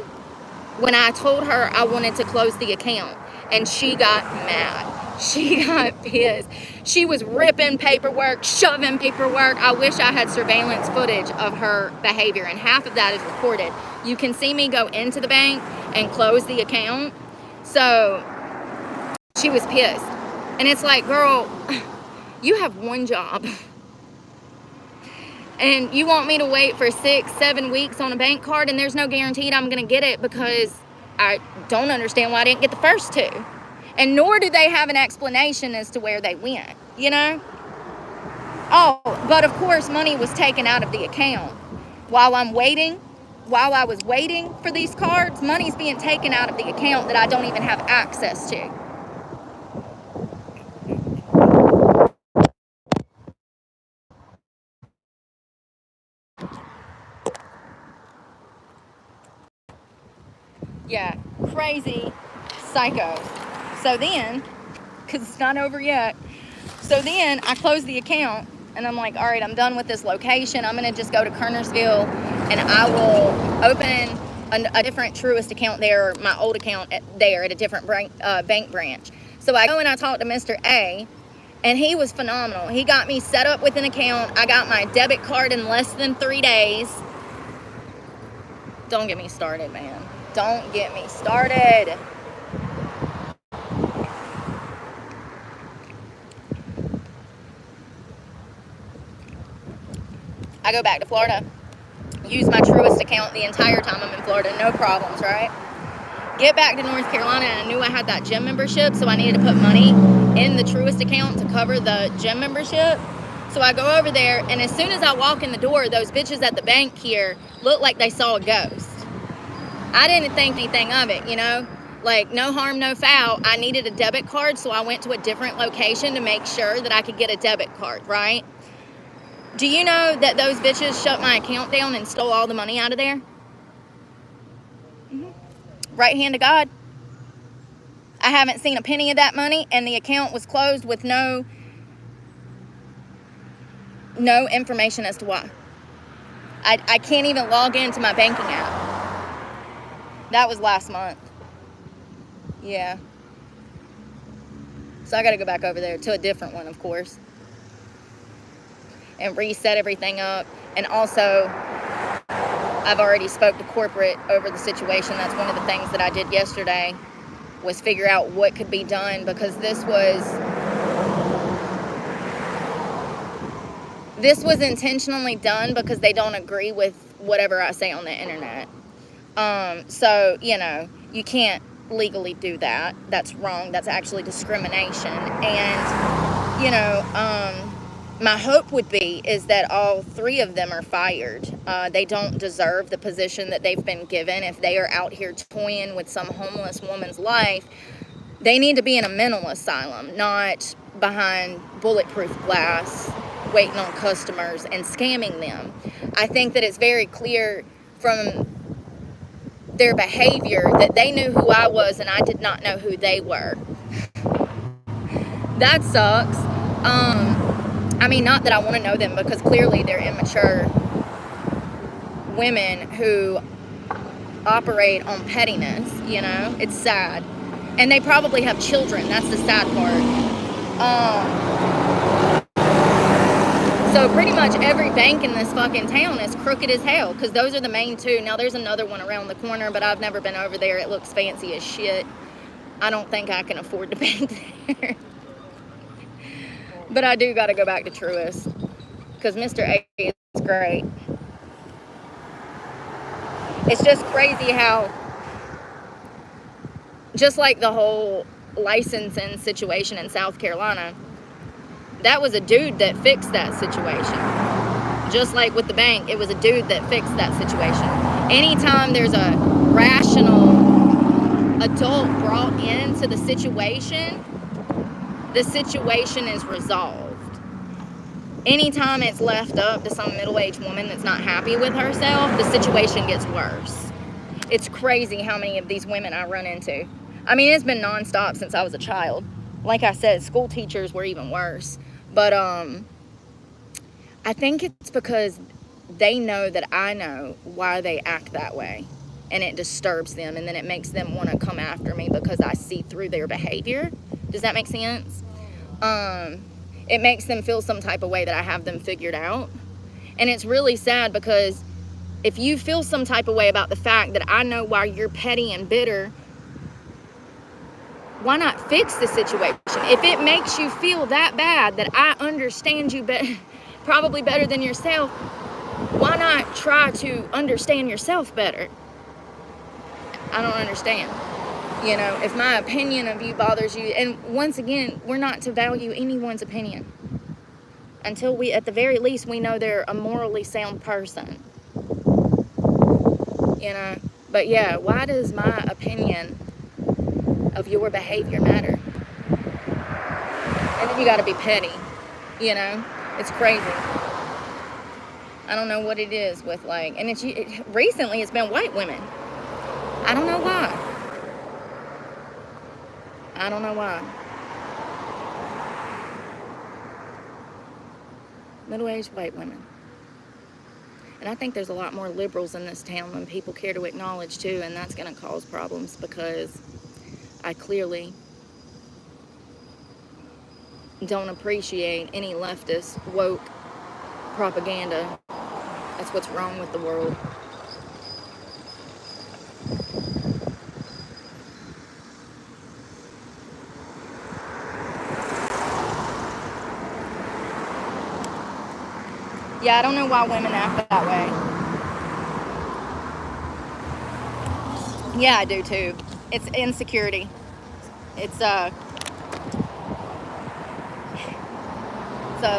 when I told her I wanted to close the account. And she got mad. She got pissed. She was ripping paperwork, shoving paperwork. I wish I had surveillance footage of her behavior, and half of that is recorded. You can see me go into the bank and close the account. So she was pissed. And it's like, girl, you have one job. And you want me to wait for 6-7 weeks on a bank card, and there's no guarantee I'm going to get it, because I don't understand why I didn't get the first two. And nor do they have an explanation as to where they went, you know? Oh, but of course money was taken out of the account. While I was waiting for these cards, money's being taken out of the account that I don't even have access to. Yeah, crazy psycho. So then, because it's not over yet, so then I closed the account, and I'm like, all right, I'm done with this location. I'm going to just go to Kernersville, and I will open a different Truist account there, my old account there at a different bank branch. So I go and I talk to Mr. A, and he was phenomenal. He got me set up with an account. I got my debit card in less than 3 days. Don't get me started, man. Don't get me started. I go back to Florida, use my Truist account the entire time I'm in Florida, no problems, right? Get back to North Carolina, and I knew I had that gym membership, so I needed to put money in the Truist account to cover the gym membership. So I go over there, and as soon as I walk in the door, those bitches at the bank here look like they saw a ghost. I didn't think anything of it, you know? Like, no harm, no foul. I needed a debit card, so I went to a different location to make sure that I could get a debit card, right? Do you know that those bitches shut my account down and stole all the money out of there? Mm-hmm. Right hand to God. I haven't seen a penny of that money, and the account was closed with no information as to why. I can't even log into my banking app. That was last month. Yeah. So I got to go back over there to a different one, of course, and reset everything up. And also, I've already spoke to corporate over the situation. That's one of the things that I did yesterday, was figure out what could be done, because this was intentionally done because they don't agree with whatever I say on the internet. So, you know, you can't legally do that. That's wrong. That's actually discrimination. And, you know, my hope would be is that all 3 of them are fired. They don't deserve the position that they've been given. If they are out here toying with some homeless woman's life, they need to be in a mental asylum, not behind bulletproof glass, waiting on customers and scamming them. I think that it's very clear from their behavior that they knew who I was and I did not know who they were. That sucks. I mean, not that I want to know them, because clearly they're immature women who operate on pettiness, you know? It's sad. And they probably have children. That's the sad part. So pretty much every bank in this fucking town is crooked as hell, because those are the main 2. Now there's another one around the corner, but I've never been over there. It looks fancy as shit. I don't think I can afford to bank there. But I do got to go back to Truist, because Mr. A is great. It's just crazy how just like the whole licensing situation in South Carolina, that was a dude that fixed that situation. Just like with the bank, it was a dude that fixed that situation. Anytime there's a rational adult brought into the situation is resolved. Anytime it's left up to some middle-aged woman that's not happy with herself, the situation gets worse. It's crazy how many of these women I run into. I mean, it's been nonstop since I was a child. Like I said, school teachers were even worse. But I think it's because they know that I know why they act that way. And it disturbs them. And then it makes them want to come after me because I see through their behavior. Does that make sense? It makes them feel some type of way that I have them figured out. And it's really sad because if you feel some type of way about the fact that I know why you're petty and bitter, why not fix the situation? If it makes you feel that bad that I understand you probably better than yourself, why not try to understand yourself better? I don't understand. You know, if my opinion of you bothers you, and once again, we're not to value anyone's opinion until we, at the very least, we know they're a morally sound person. You know, but yeah, why does my opinion of your behavior matter? And then you got to be petty, you know? It's crazy. I don't know what it is with, like, and recently it's been white women. I don't know why. I don't know why. Middle-aged white women. And I think there's a lot more liberals in this town than people care to acknowledge too, and that's going to cause problems because I clearly don't appreciate any leftist woke propaganda. That's what's wrong with the world. Yeah, I don't know why women act that way. Yeah, I do too. It's insecurity. It's a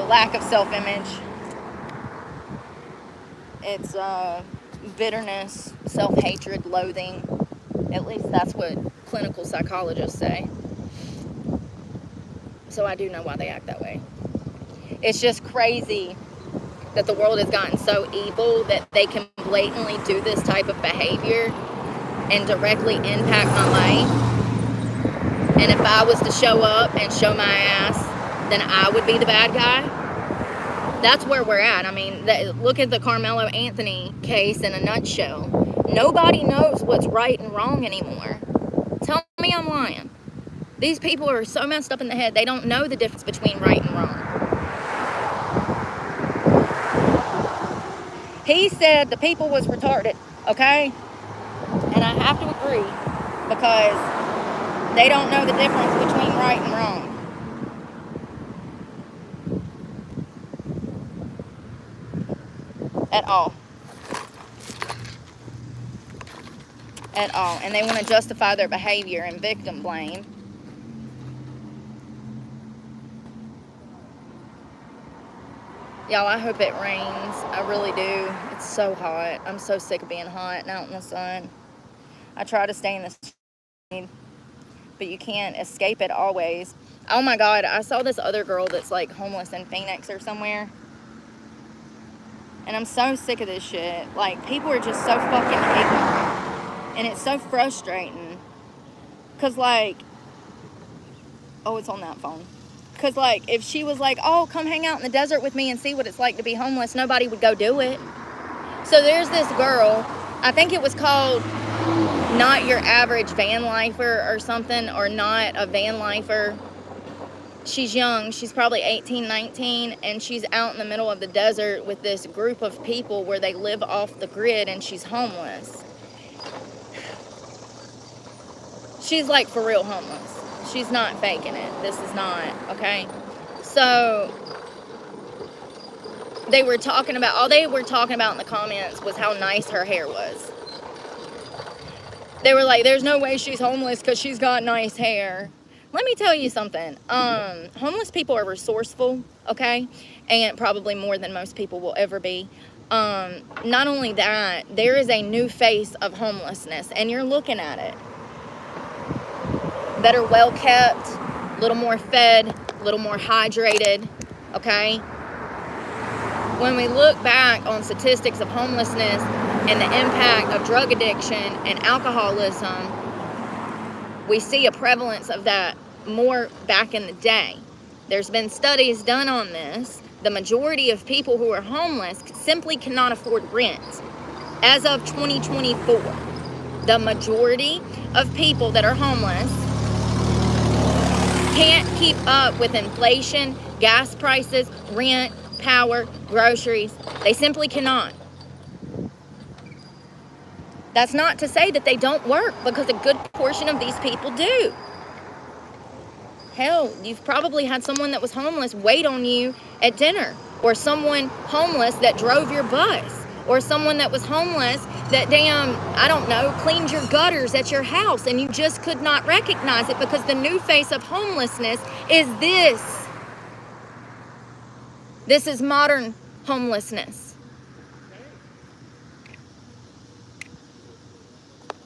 lack of self-image. It's bitterness, self-hatred, loathing. At least that's what clinical psychologists say. So I do know why they act that way. It's just crazy that the world has gotten so evil that they can blatantly do this type of behavior and directly impact my life. And if I was to show up and show my ass, then I would be the bad guy. That's where we're at. I mean, look at the Carmelo Anthony case in a nutshell. Nobody knows what's right and wrong anymore. Tell me I'm lying. These people are so messed up in the head, they don't know the difference between right and wrong. He said the people was retarded, okay? And I have to agree because they don't know the difference between right and wrong. At all. At all. And they want to justify their behavior and victim blame. Y'all, I hope it rains. I really do. It's so hot. I'm so sick of being hot and out in the sun. I try to stay in the shade, but you can't escape it always. Oh my God, I saw this other girl that's like homeless in Phoenix or somewhere. And I'm so sick of this shit. Like, people are just so fucking ignorant. And it's so frustrating. Because, like, oh, it's on that phone. Because, like, if she was like, oh, come hang out in the desert with me and see what it's like to be homeless, nobody would go do it. So there's this girl, I think it was called Not Your Average Van Lifer or something, or Not a Van Lifer. She's young, she's probably 18, 19, and she's out in the middle of the desert with this group of people where they live off the grid, and she's homeless. She's like for real homeless. She's not faking it. This is not, okay? So they were talking about, all they were talking about in the comments was how nice her hair was. They were like, there's no way she's homeless because she's got nice hair. Let me tell you something. Homeless people are resourceful, okay? And probably more than most people will ever be. Not only that, there is a new face of homelessness, and you're looking at it. Better well kept, a little more fed, a little more hydrated, okay? When we look back on statistics of homelessness and the impact of drug addiction and alcoholism, we see a prevalence of that more back in the day. There's been studies done on this. The majority of people who are homeless simply cannot afford rent. As of 2024, the majority of people that are homeless can't keep up with inflation, gas prices, rent, power, groceries. They simply cannot. That's not to say that they don't work, because a good portion of these people do. Hell, you've probably had someone that was homeless wait on you at dinner, or someone homeless that drove your bus, or someone that was homeless that I don't know, cleaned your gutters at your house, and you just could not recognize it because the new face of homelessness is this. This is modern homelessness.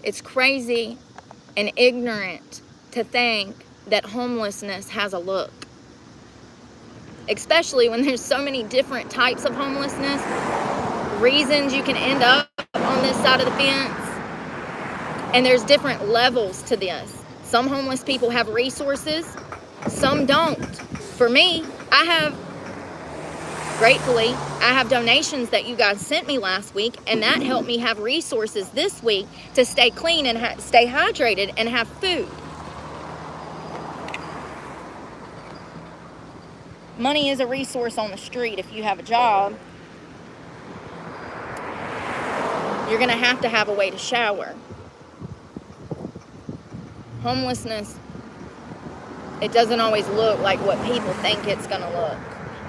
It's crazy and ignorant to think that homelessness has a look. Especially when there's so many different types of homelessness, reasons you can end up on this side of the fence, and there's different levels to this. Some homeless people have resources, some don't. For me, gratefully, I have donations that you guys sent me last week, and that helped me have resources this week to stay clean and stay hydrated and have food. Money is a resource on the street. If you have a job, you're going to have a way to shower. Homelessness, it doesn't always look like what people think it's going to look.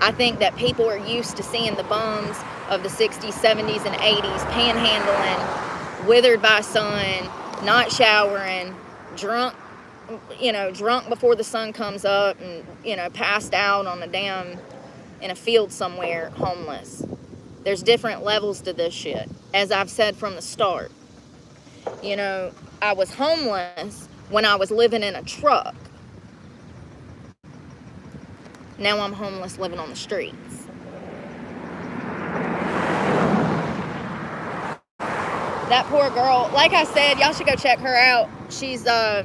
I think that people are used to seeing the bums of the 60s, 70s, and 80s panhandling, withered by sun, not showering, drunk before the sun comes up, and, passed out on in a field somewhere, homeless. There's different levels to this shit, as I've said from the start. I was homeless when I was living in a truck. Now I'm homeless living on the streets. That poor girl, like I said, y'all should go check her out. She's a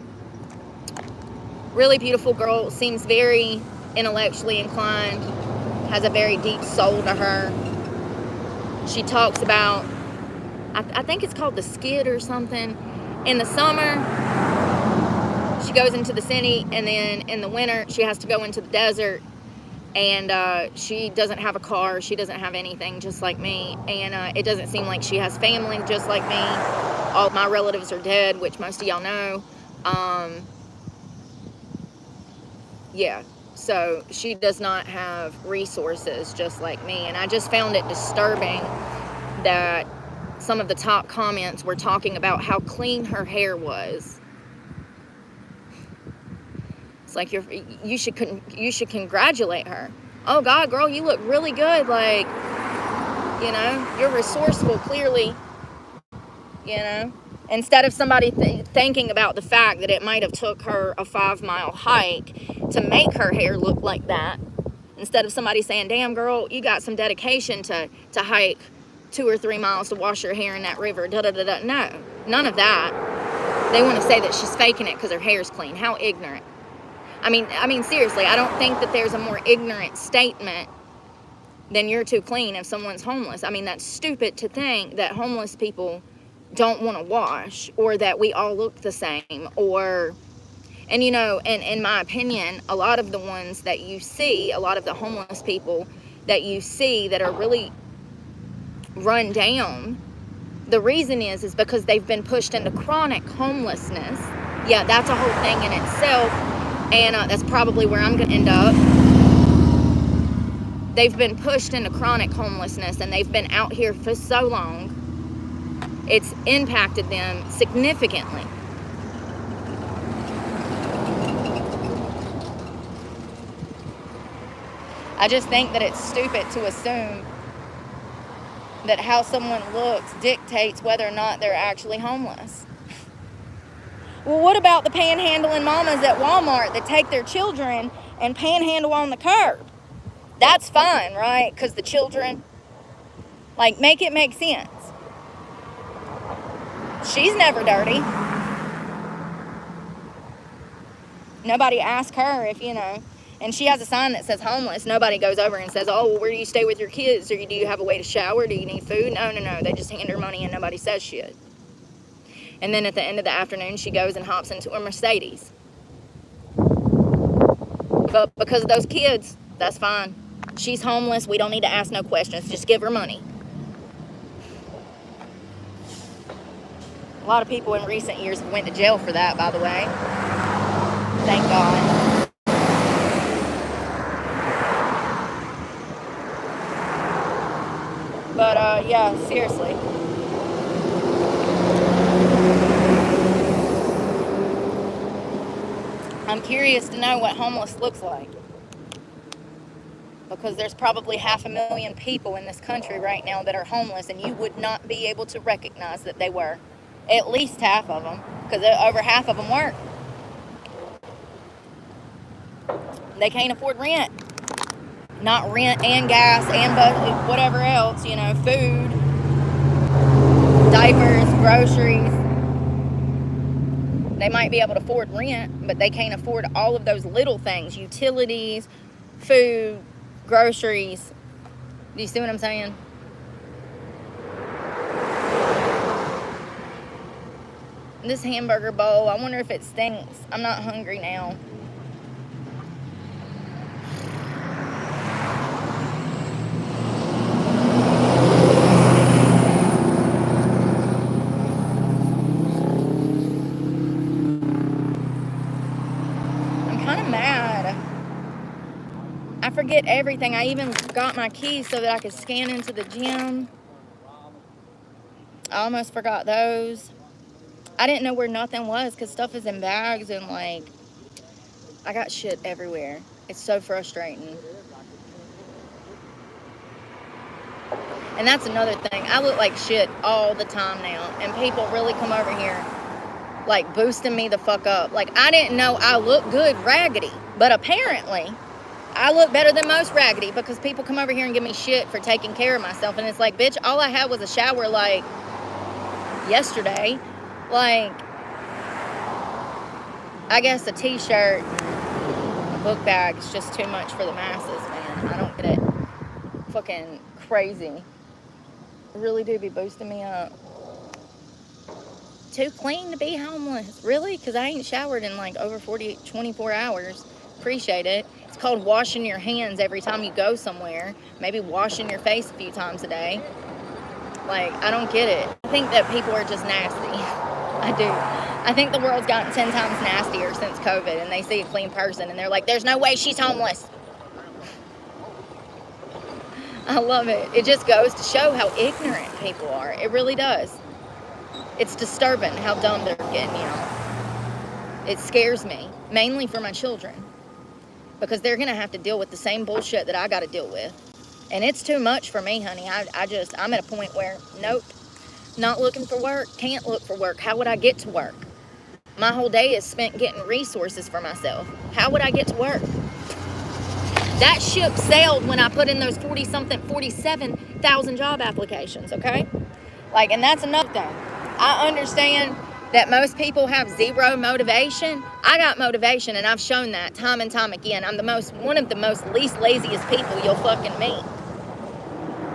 really beautiful girl, seems very intellectually inclined, has a very deep soul to her. She talks about, I think it's called the skid or something. In the summer, she goes into the city, and then in the winter, she has to go into the desert. And she doesn't have a car. She doesn't have anything, just like me. And it doesn't seem like she has family, just like me. All my relatives are dead, which most of y'all know. Yeah, so she does not have resources, just like me. And I just found it disturbing that some of the top comments were talking about how clean her hair was. Like, you should congratulate her. Oh God, girl, you look really good. Like, you're resourceful, clearly. Instead of somebody thinking about the fact that it might have took her a 5-mile hike to make her hair look like that. Instead of somebody saying, damn girl, you got some dedication to hike 2 or 3 miles to wash your hair in that river. No, none of that. They want to say that she's faking it because her hair's clean. How ignorant. I mean, seriously, I don't think that there's a more ignorant statement than you're too clean if someone's homeless. I mean, that's stupid to think that homeless people don't want to wash, or that we all look the same, and in my opinion, a lot of the ones that you see, a lot of the homeless people that you see that are really run down, the reason is because they've been pushed into chronic homelessness. Yeah, that's a whole thing in itself. And that's probably where I'm going to end up. They've been pushed into chronic homelessness, and they've been out here for so long. It's impacted them significantly. I just think that it's stupid to assume that how someone looks dictates whether or not they're actually homeless. Well, what about the panhandling mamas at Walmart that take their children and panhandle on the curb? That's fine, right? Because the children, like, make it make sense. She's never dirty. Nobody asks her if, and she has a sign that says homeless. Nobody goes over and says, oh, well, where do you stay with your kids? Or do you have a way to shower? Do you need food? No. They just hand her money and nobody says shit. And then at the end of the afternoon, she goes and hops into a Mercedes. But because of those kids, that's fine. She's homeless. We don't need to ask no questions. Just give her money. A lot of people in recent years went to jail for that, by the way. Thank God. But, yeah, seriously. I'm curious to know what homeless looks like. Because there's probably 500,000 people in this country right now that are homeless, and you would not be able to recognize that they were. At least half of them, because over half of them work. They can't afford rent. Not rent and gas and whatever else, food, diapers, groceries. They might be able to afford rent, but they can't afford all of those little things. Utilities, food, groceries. Do you see what I'm saying? This hamburger bowl, I wonder if it stinks. I'm not hungry now. I forget everything. I even got my keys so that I could scan into the gym. I almost forgot those. I didn't know where nothing was because stuff is in bags and, I got shit everywhere. It's so frustrating. And that's another thing. I look like shit all the time now. And people really come over here, boosting me the fuck up. I didn't know I looked good raggedy. But apparently, I look better than most raggedy because people come over here and give me shit for taking care of myself. And it's like, bitch, all I had was a shower, yesterday. I guess a t-shirt, a book bag is just too much for the masses, man. I don't get it. Fucking crazy. Really do be boosting me up. Too clean to be homeless. Really? Because I ain't showered in over 24 hours. Appreciate it. It's called washing your hands every time you go somewhere. Maybe washing your face a few times a day. I don't get it. I think that people are just nasty. I do. I think the world's gotten 10 times nastier since COVID, and they see a clean person and they're like, there's no way she's homeless. I love it. It just goes to show how ignorant people are. It really does. It's disturbing how dumb they're getting, It scares me, mainly for my children, because they're going to have to deal with the same bullshit that I got to deal with. And it's too much for me, honey. I'm at a point where, nope, not looking for work, can't look for work. How would I get to work? My whole day is spent getting resources for myself. How would I get to work? That ship sailed when I put in those 47,000 job applications, okay? And that's another thing. I understand that most people have zero motivation. I got motivation, and I've shown that time and time again. I'm one of the most least laziest people you'll fucking meet.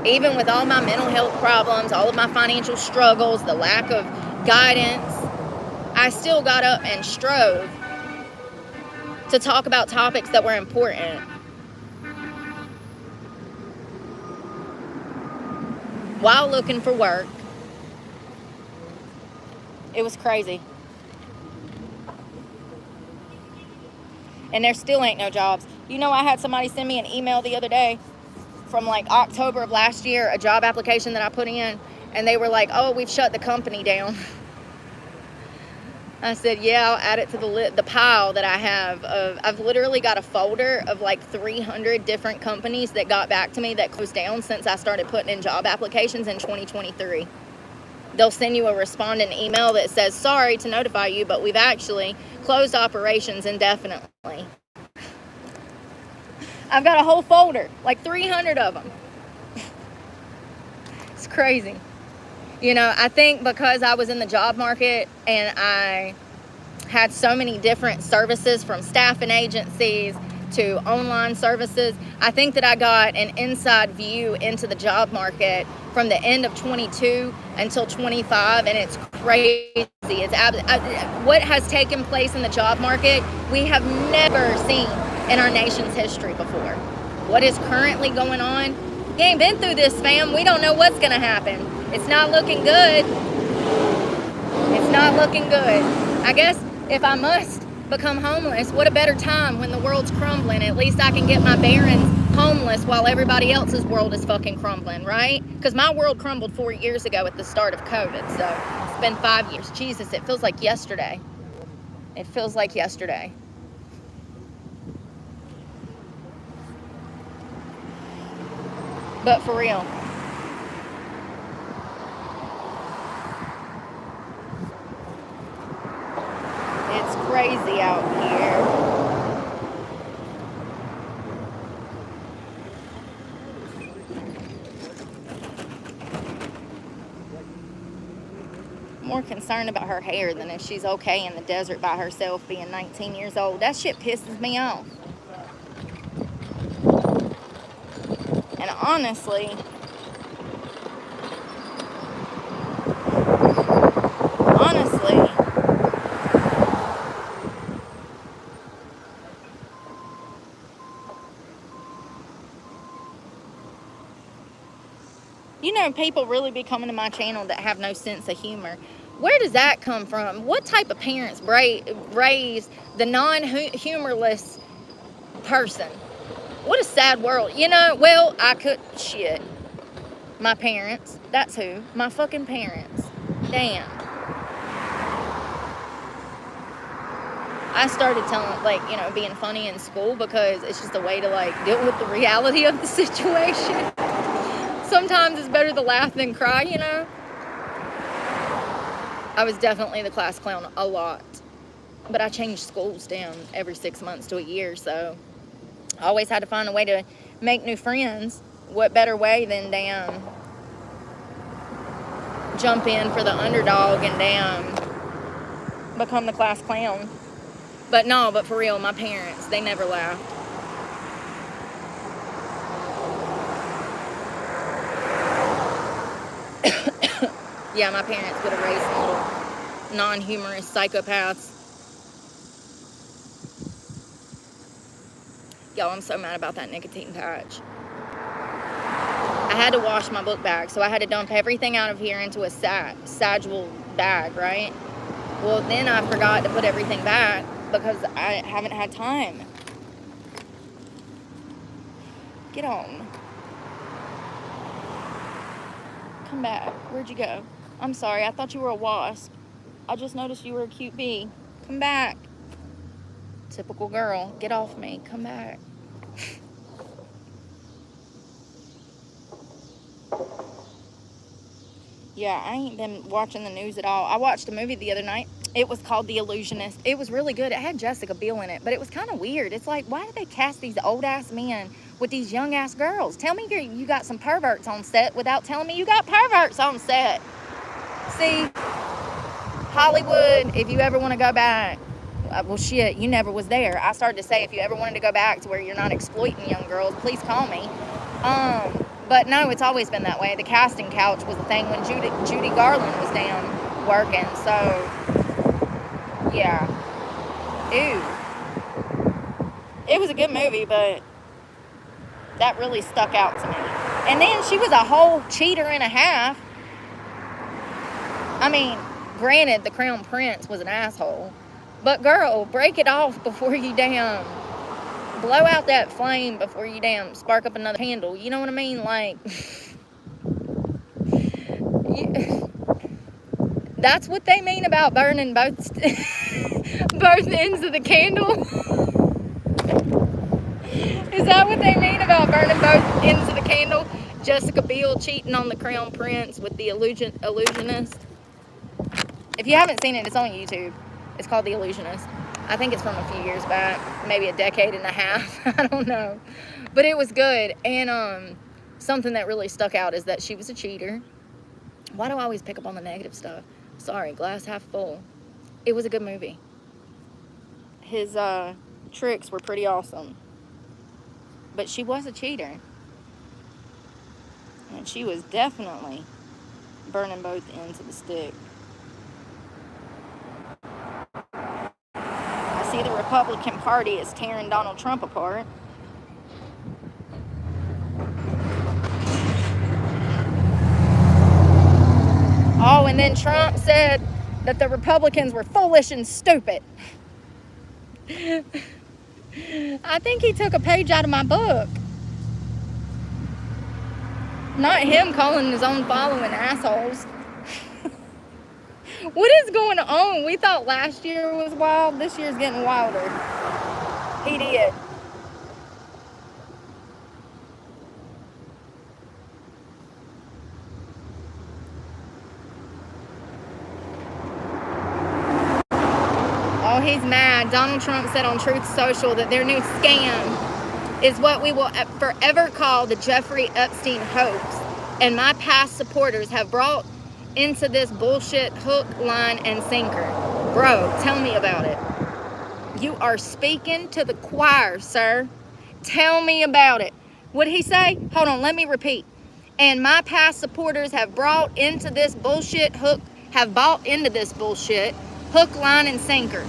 Even with all my mental health problems, all of my financial struggles, the lack of guidance, I still got up and strove to talk about topics that were important. While looking for work. It was crazy. And there still ain't no jobs. I had somebody send me an email the other day from October of last year, a job application that I put in, and they were like, oh, we've shut the company down. I said, yeah, I'll add it to the pile that I have. I've literally got a folder of like 300 different companies that got back to me that closed down since I started putting in job applications in 2023. They'll send you a respondent email that says, sorry to notify you, but we've actually closed operations indefinitely. I've got a whole folder, like 300 of them. It's crazy. You know, I think because I was in the job market and I had so many different services from staffing agencies to online services, I think that I got an inside view into the job market from the end of 22 until 25, and it's crazy. What has taken place in the job market, we have never seen in our nation's history before. What is currently going on, you ain't been through this, fam. We don't know what's gonna happen. It's not looking good. It's not looking good. I guess if I must become homeless, what a better time when the world's crumbling. At least I can get my barons homeless while everybody else's world is fucking crumbling, right? Because my world crumbled 4 years ago at the start of COVID. So it's been 5 years. Jesus, it feels like yesterday. It feels like yesterday. But for real. It's crazy out here. More concerned about her hair than if she's okay in the desert by herself being 19 years old. That shit pisses me off. And honestly, you know, people really be coming to my channel that have no sense of humor. Where does that come from? What type of parents raise the non-humorless person? What a sad world. You know, well, shit. My parents. That's who. My fucking parents. Damn. I started telling, like, you know, being funny in school because it's just a way to, like, deal with the reality of the situation. Sometimes it's better to laugh than cry, you know? I was definitely the class clown a lot. But I changed schools down every 6 months to a year, so I always had to find a way to make new friends. What better way than, damn, jump in for the underdog and, damn, become the class clown. But no, but for real, my parents, they never laughed. Yeah, my parents would have raised some little non-humorous psychopaths. Y'all, I'm so mad about that nicotine patch. I had to wash my book bag, so I had to dump everything out of here into a sagittal bag, right? Well, then I forgot to put everything back because I haven't had time. Get on. Come back. Where'd you go? I'm sorry, I thought you were a wasp. I just noticed you were a cute bee. Come back. Typical girl. Get off me. Come back. Yeah, I ain't been watching the news at all. I watched a movie the other night. It was called The Illusionist. It was really good. It had Jessica Biel in it, but it was kind of weird. It's like, why do they cast these old-ass men with these young-ass girls? Tell me you got some perverts on set without telling me you got perverts on set. See, Hollywood, if you ever want to go back, well, shit, you never was there. I started to say, if you ever wanted to go back to where you're not exploiting young girls, please call me. But no, it's always been that way. The casting couch was the thing when Judy Garland was down working. So, yeah. Ew. It was a good movie, but that really stuck out to me. And then she was a whole cheater and a half. I mean, granted, the Crown Prince was an asshole. But girl, break it off before you damn blow out that flame before you damn spark up another candle. You know what I mean? Like, That's what they mean about burning both both ends of the candle. Is that what they mean about burning both ends of the candle? Jessica Biel cheating on the Crown Prince with the illusionist. If you haven't seen it, it's on YouTube. It's called The Illusionist. I think it's from a few years back, maybe a decade and a half. I don't know, but it was good. And something that really stuck out is that she was a cheater. Why do I always pick up on the negative stuff? Sorry, glass half full. It was a good movie. His tricks were pretty awesome. But she was a cheater. And she was definitely burning both ends of the stick. I see the Republican Party is tearing Donald Trump apart. Oh, and then Trump said that the Republicans were foolish and stupid. I think he took a page out of my book. Not him calling his own following assholes. What is going on? We thought last year was wild. This year's getting wilder. He did. Oh, he's mad. Donald Trump said on Truth Social that their new scam is what we will forever call the Jeffrey Epstein hoax. And my past supporters have brought into this bullshit hook, line, and sinker. Bro, tell me about it. You are speaking to the choir, sir. Tell me about it. What did he say? Hold on, let me repeat. And my past supporters have brought into this bullshit hook, have bought into this bullshit hook, line, and sinker.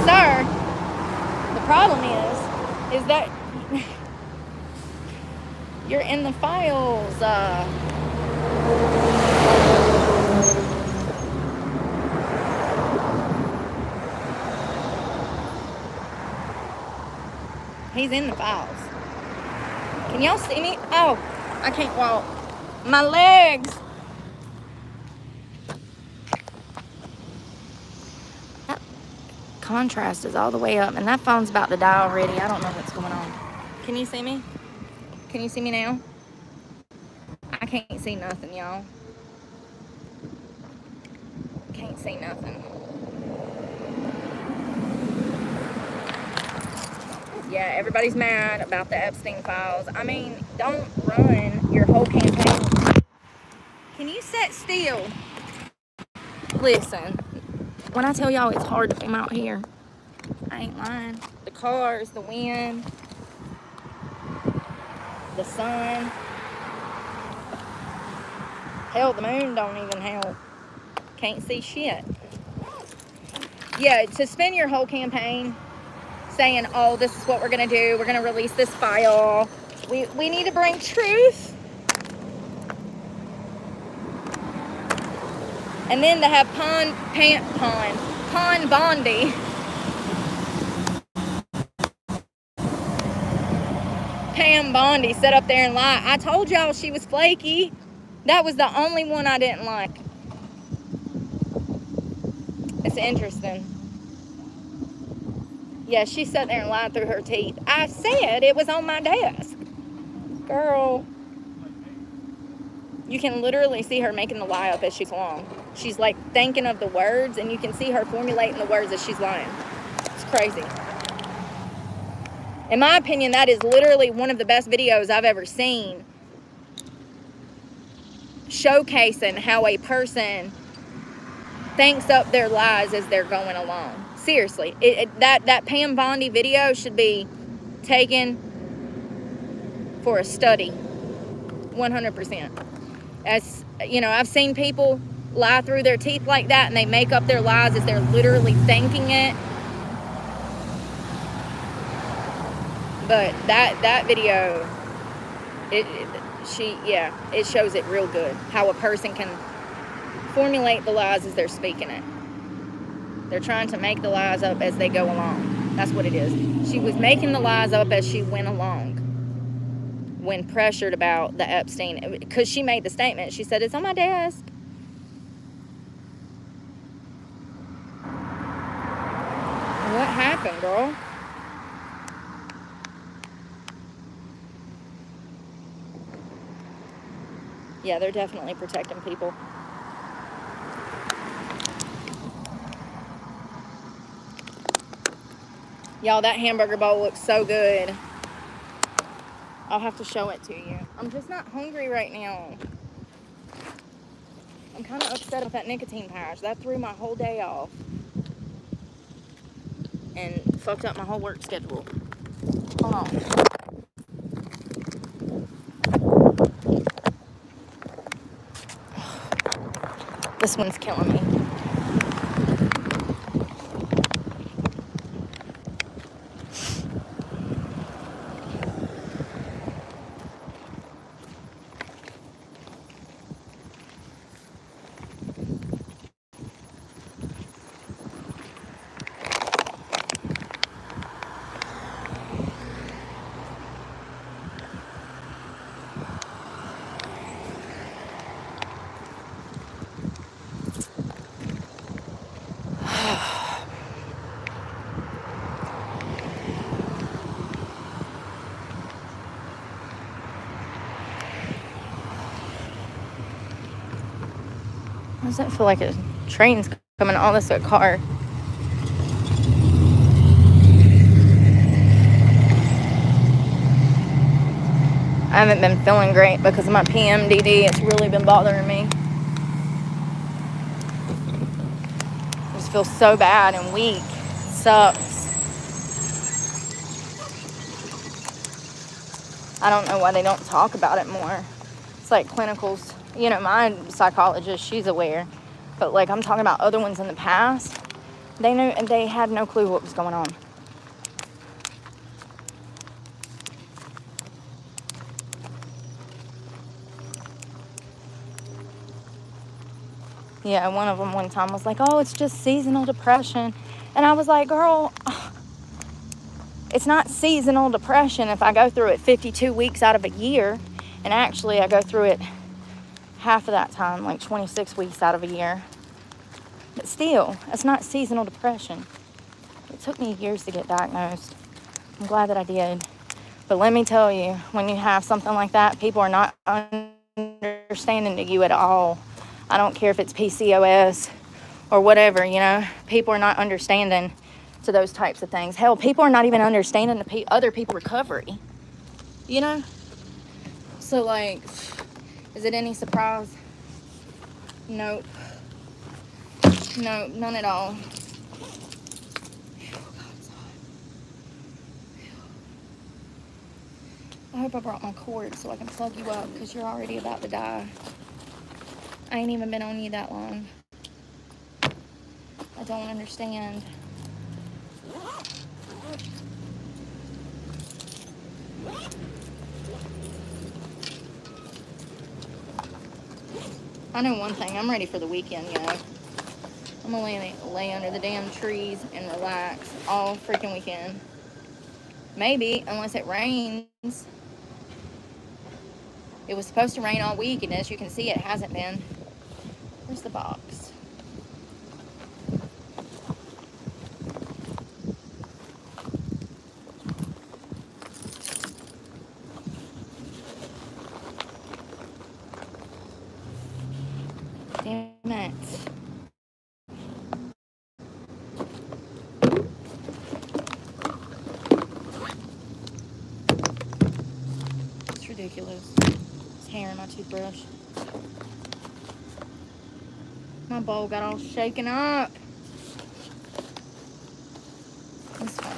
Sir, the problem is that you're in the files. He's in the files. Can y'all see me? Oh, I can't walk. My legs. That contrast is all the way up, and that phone's about to die already. I don't know what's going on. Can you see me? Can you see me now? I can't see nothing, y'all. Can't see nothing. Yeah, everybody's mad about the Epstein files. I mean, don't run your whole campaign. Can you sit still? Listen, when I tell y'all it's hard to film out here, I ain't lying. The cars, the wind, the sun. Hell, the moon don't even help. Can't see shit. Yeah, to spend your whole campaign saying, oh, this is what we're going to do. We're going to release this file. We need to bring truth. And then to have Pon Bondi. Pam Bondi sit up there and lie. I told y'all she was flaky. That was the only one I didn't like. It's interesting. Yeah, she sat there and lied through her teeth. I said it was on my desk. Girl. You can literally see her making the lie up as she's lying. She's like thinking of the words, and you can see her formulating the words as she's lying. It's crazy. In my opinion, that is literally one of the best videos I've ever seen, showcasing how a person thinks up their lies as they're going along. Seriously, that Pam Bondi video should be taken for a study, 100%. As you know, I've seen people lie through their teeth like that, and they make up their lies as they're literally thinking it. But that video, it shows it real good, how a person can formulate the lies as they're speaking it. They're trying to make the lies up as they go along. That's what it is. She was making the lies up as she went along when pressured about the Epstein, because she made the statement. She said, it's on my desk. What happened, girl? Yeah, they're definitely protecting people. Y'all, that hamburger bowl looks so good. I'll have to show it to you. I'm just not hungry right now. I'm kind of upset with that nicotine patch. That threw my whole day off. And fucked up my whole work schedule. Hold on. This one's killing me. Why does that feel like a train's coming? Oh, that's a car. I haven't been feeling great because of my PMDD. It's really been bothering me. I just feel so bad and weak. It sucks. I don't know why they don't talk about it more. It's like clinicals. You know, my psychologist, she's aware. But like I'm talking about other ones in the past, they knew and they had no clue what was going on. Yeah, one of them one time was like, oh, it's just seasonal depression. And I was like, girl, it's not seasonal depression if I go through it 52 weeks out of a year. And actually, I go through it half of that time, like 26 weeks out of a year. But still, it's not seasonal depression. It took me years to get diagnosed. I'm glad that I did. But let me tell you, when you have something like that, people are not understanding you at all. I don't care if it's PCOS or whatever, you know. People are not understanding to those types of things. Hell, people are not even understanding the other people's recovery, you know. So, like, is it any surprise? Nope. No, none at all. I hope I brought my cord so I can plug you up because you're already about to die. I ain't even been on you that long. I don't understand. I know one thing. I'm ready for the weekend, yo. I'm gonna lay under the damn trees and relax all freaking weekend. Maybe, unless it rains. It was supposed to rain all week, and as you can see, it hasn't been. Where's the box? Damn it. It's ridiculous. It's hair in my toothbrush. My bowl got all shaken up. It's fine.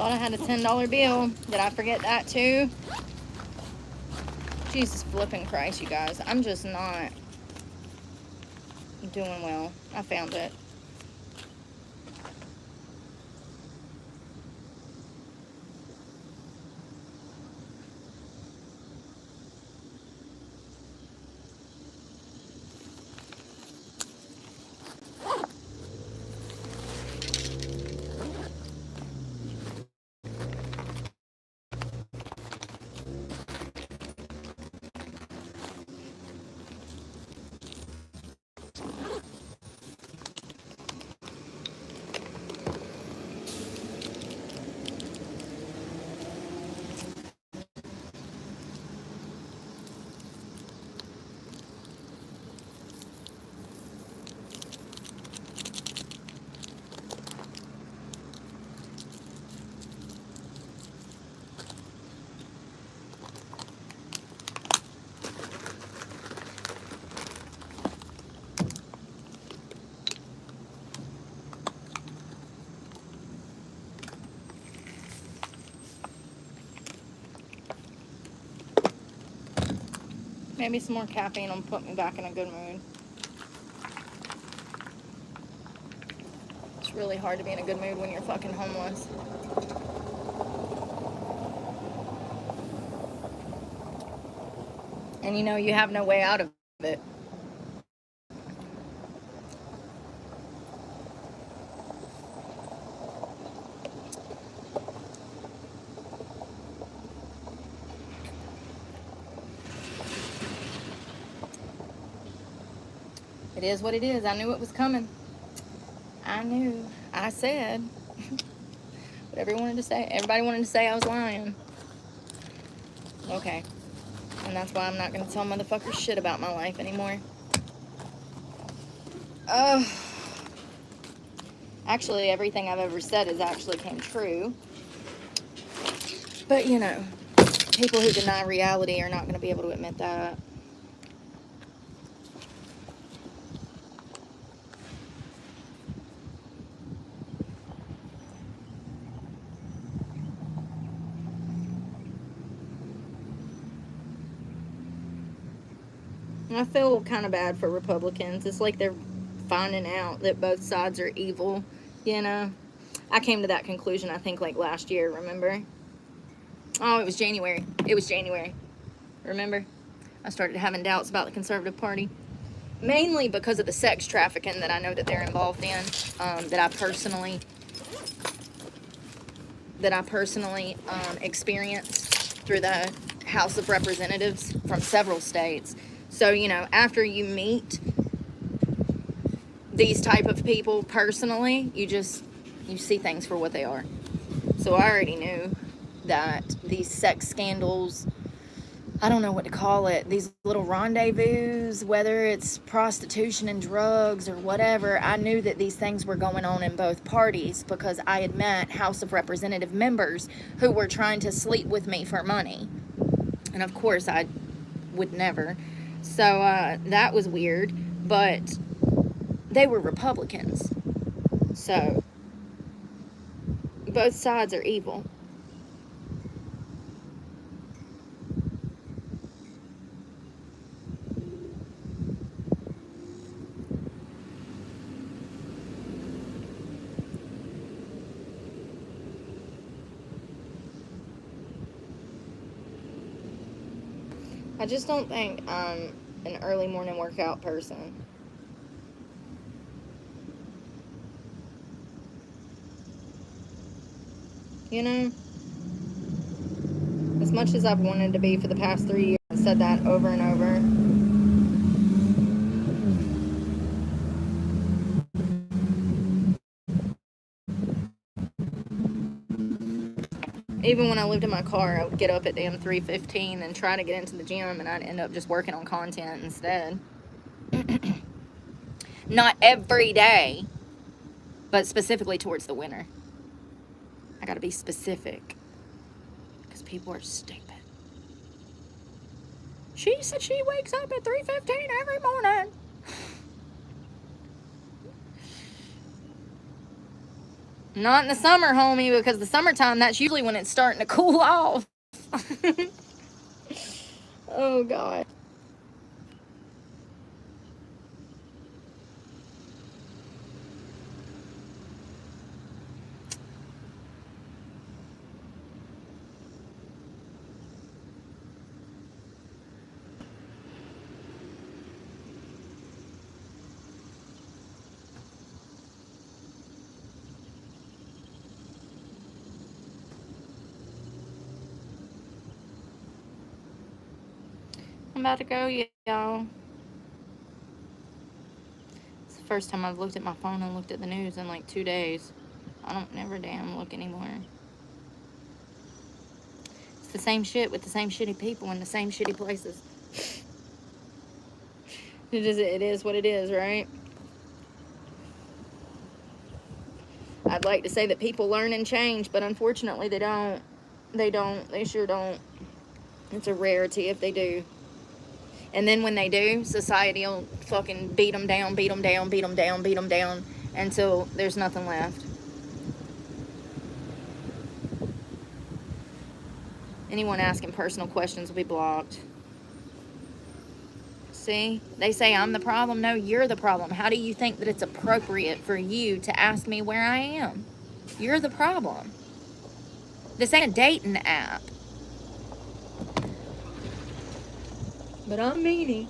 Thought I had a $10 bill. Did I forget that too? Jesus flipping Christ, you guys. I'm just not doing well. I found it. Maybe some more caffeine will put me back in a good mood. It's really hard to be in a good mood when you're fucking homeless. And you know, you have no way out of it. It is what it is. I knew it was coming. I knew. I said. What everybody wanted to say I was lying. Okay. And that's why I'm not going to tell motherfuckers shit about my life anymore. Actually, everything I've ever said has actually came true. But, you know, people who deny reality are not going to be able to admit that. I feel kind of bad for Republicans. It's like they're finding out that both sides are evil, you know. I came to that conclusion, I think, like last year, remember? Oh, it was January. Remember? I started having doubts about the Conservative Party. Mainly because of the sex trafficking that I know that they're involved in, that I personally experienced through the House of Representatives from several states. So, you know, after you meet these type of people personally, you see things for what they are. So I already knew that these sex scandals, I don't know what to call it, these little rendezvous, whether it's prostitution and drugs or whatever, I knew that these things were going on in both parties because I had met House of Representative members who were trying to sleep with me for money. And of course, I would never. So that was weird, but they were Republicans. So both sides are evil. I just don't think I'm an early morning workout person. You know? As much as I've wanted to be for the past 3 years, I've said that over and over. Even when I lived in my car, I would get up at damn 3:15 and try to get into the gym, and I'd end up just working on content instead. Not every day, but specifically towards the winter. I gotta be specific, because people are stupid. She said she wakes up at 3:15 every morning. Not in the summer, homie, because the summertime, that's usually when it's starting to cool off. Oh, God. I'm about to go, y'all. It's the first time I've looked at my phone and looked at the news in like 2 days. I don't never damn look anymore. It's the same shit with the same shitty people in the same shitty places. It is what it is, right? I'd like to say that people learn and change, but unfortunately they don't. They don't. They sure don't. It's a rarity if they do. And then when they do, society will fucking beat them down, beat them down, beat them down, beat them down until there's nothing left. Anyone asking personal questions will be blocked. See? They say I'm the problem. No, you're the problem. How do you think that it's appropriate for you to ask me where I am? You're the problem. This ain't a dating app. But I'm meanie.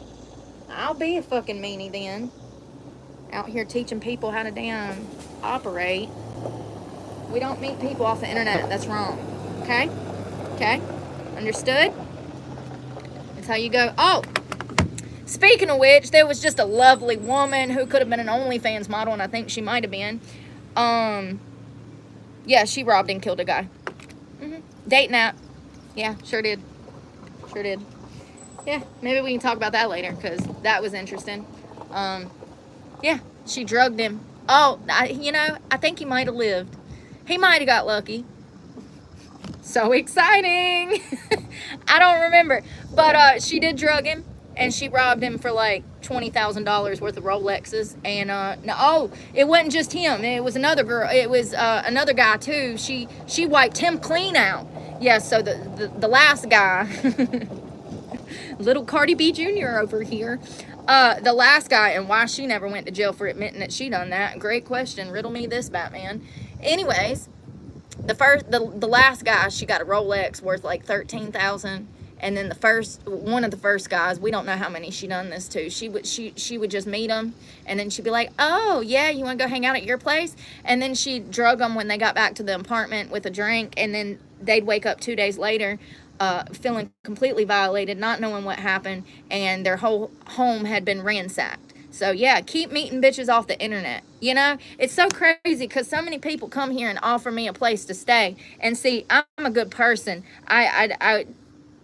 I'll be a fucking meanie then. Out here teaching people how to damn operate. We don't meet people off the internet. That's wrong. Okay? Okay? Understood? That's how you go. Oh! Speaking of which, there was just a lovely woman who could have been an OnlyFans model, and I think she might have been. Yeah, she robbed and killed a guy. Dating app. Yeah, sure did. Sure did. Yeah, maybe we can talk about that later, because that was interesting. Yeah, she drugged him. Oh, I think he might have lived. He might have got lucky. So exciting. I don't remember. But she did drug him, and she robbed him for like $20,000 worth of Rolexes. And no, it wasn't just him. It was another girl. It was another guy too. She wiped him clean out. Yeah, so the last guy, little Cardi B Jr. over here, the last guy, and why she never went to jail for admitting that she done that. Great question. Riddle me this, Batman. Anyways, the last guy, she got a Rolex worth like $13,000. And then one of the first guys, we don't know how many she done this to. She would just meet them, and then she'd be like, "Oh yeah, you want to go hang out at your place?" And then she'd drug them when they got back to the apartment with a drink, and then they'd wake up 2 days later, feeling completely violated, not knowing what happened, and their whole home had been ransacked. So yeah, keep meeting bitches off the internet. It's so crazy because so many people come here and offer me a place to stay, and see, I'm a good person.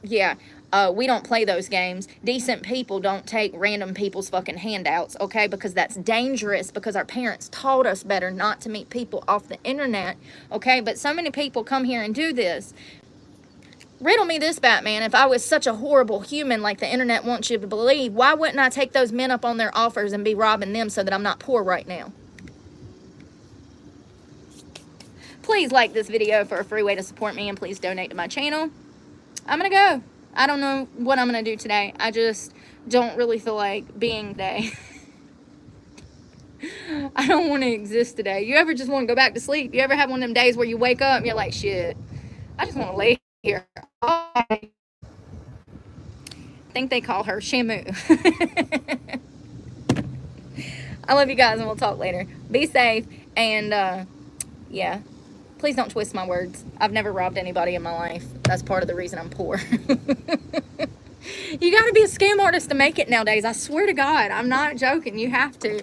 Yeah, we don't play those games. Decent people don't take random people's fucking handouts, okay? Because that's dangerous, because our parents taught us better not to meet people off the internet, okay? But so many people come here and do this. Riddle me this, Batman. If I was such a horrible human like the internet wants you to believe, why wouldn't I take those men up on their offers and be robbing them so that I'm not poor right now? Please like this video for a free way to support me, and please donate to my channel. I'm going to go. I don't know what I'm going to do today. I just don't really feel like being today. I don't want to exist today. You ever just want to go back to sleep? You ever have one of them days where you wake up and you're like, shit, I just want to lay here. I think they call her Shamu. I love you guys, and we'll talk later. Be safe, and yeah. Please don't twist my words. I've never robbed anybody in my life. That's part of the reason I'm poor. You got to be a scam artist to make it nowadays. I swear to God, I'm not joking. You have to.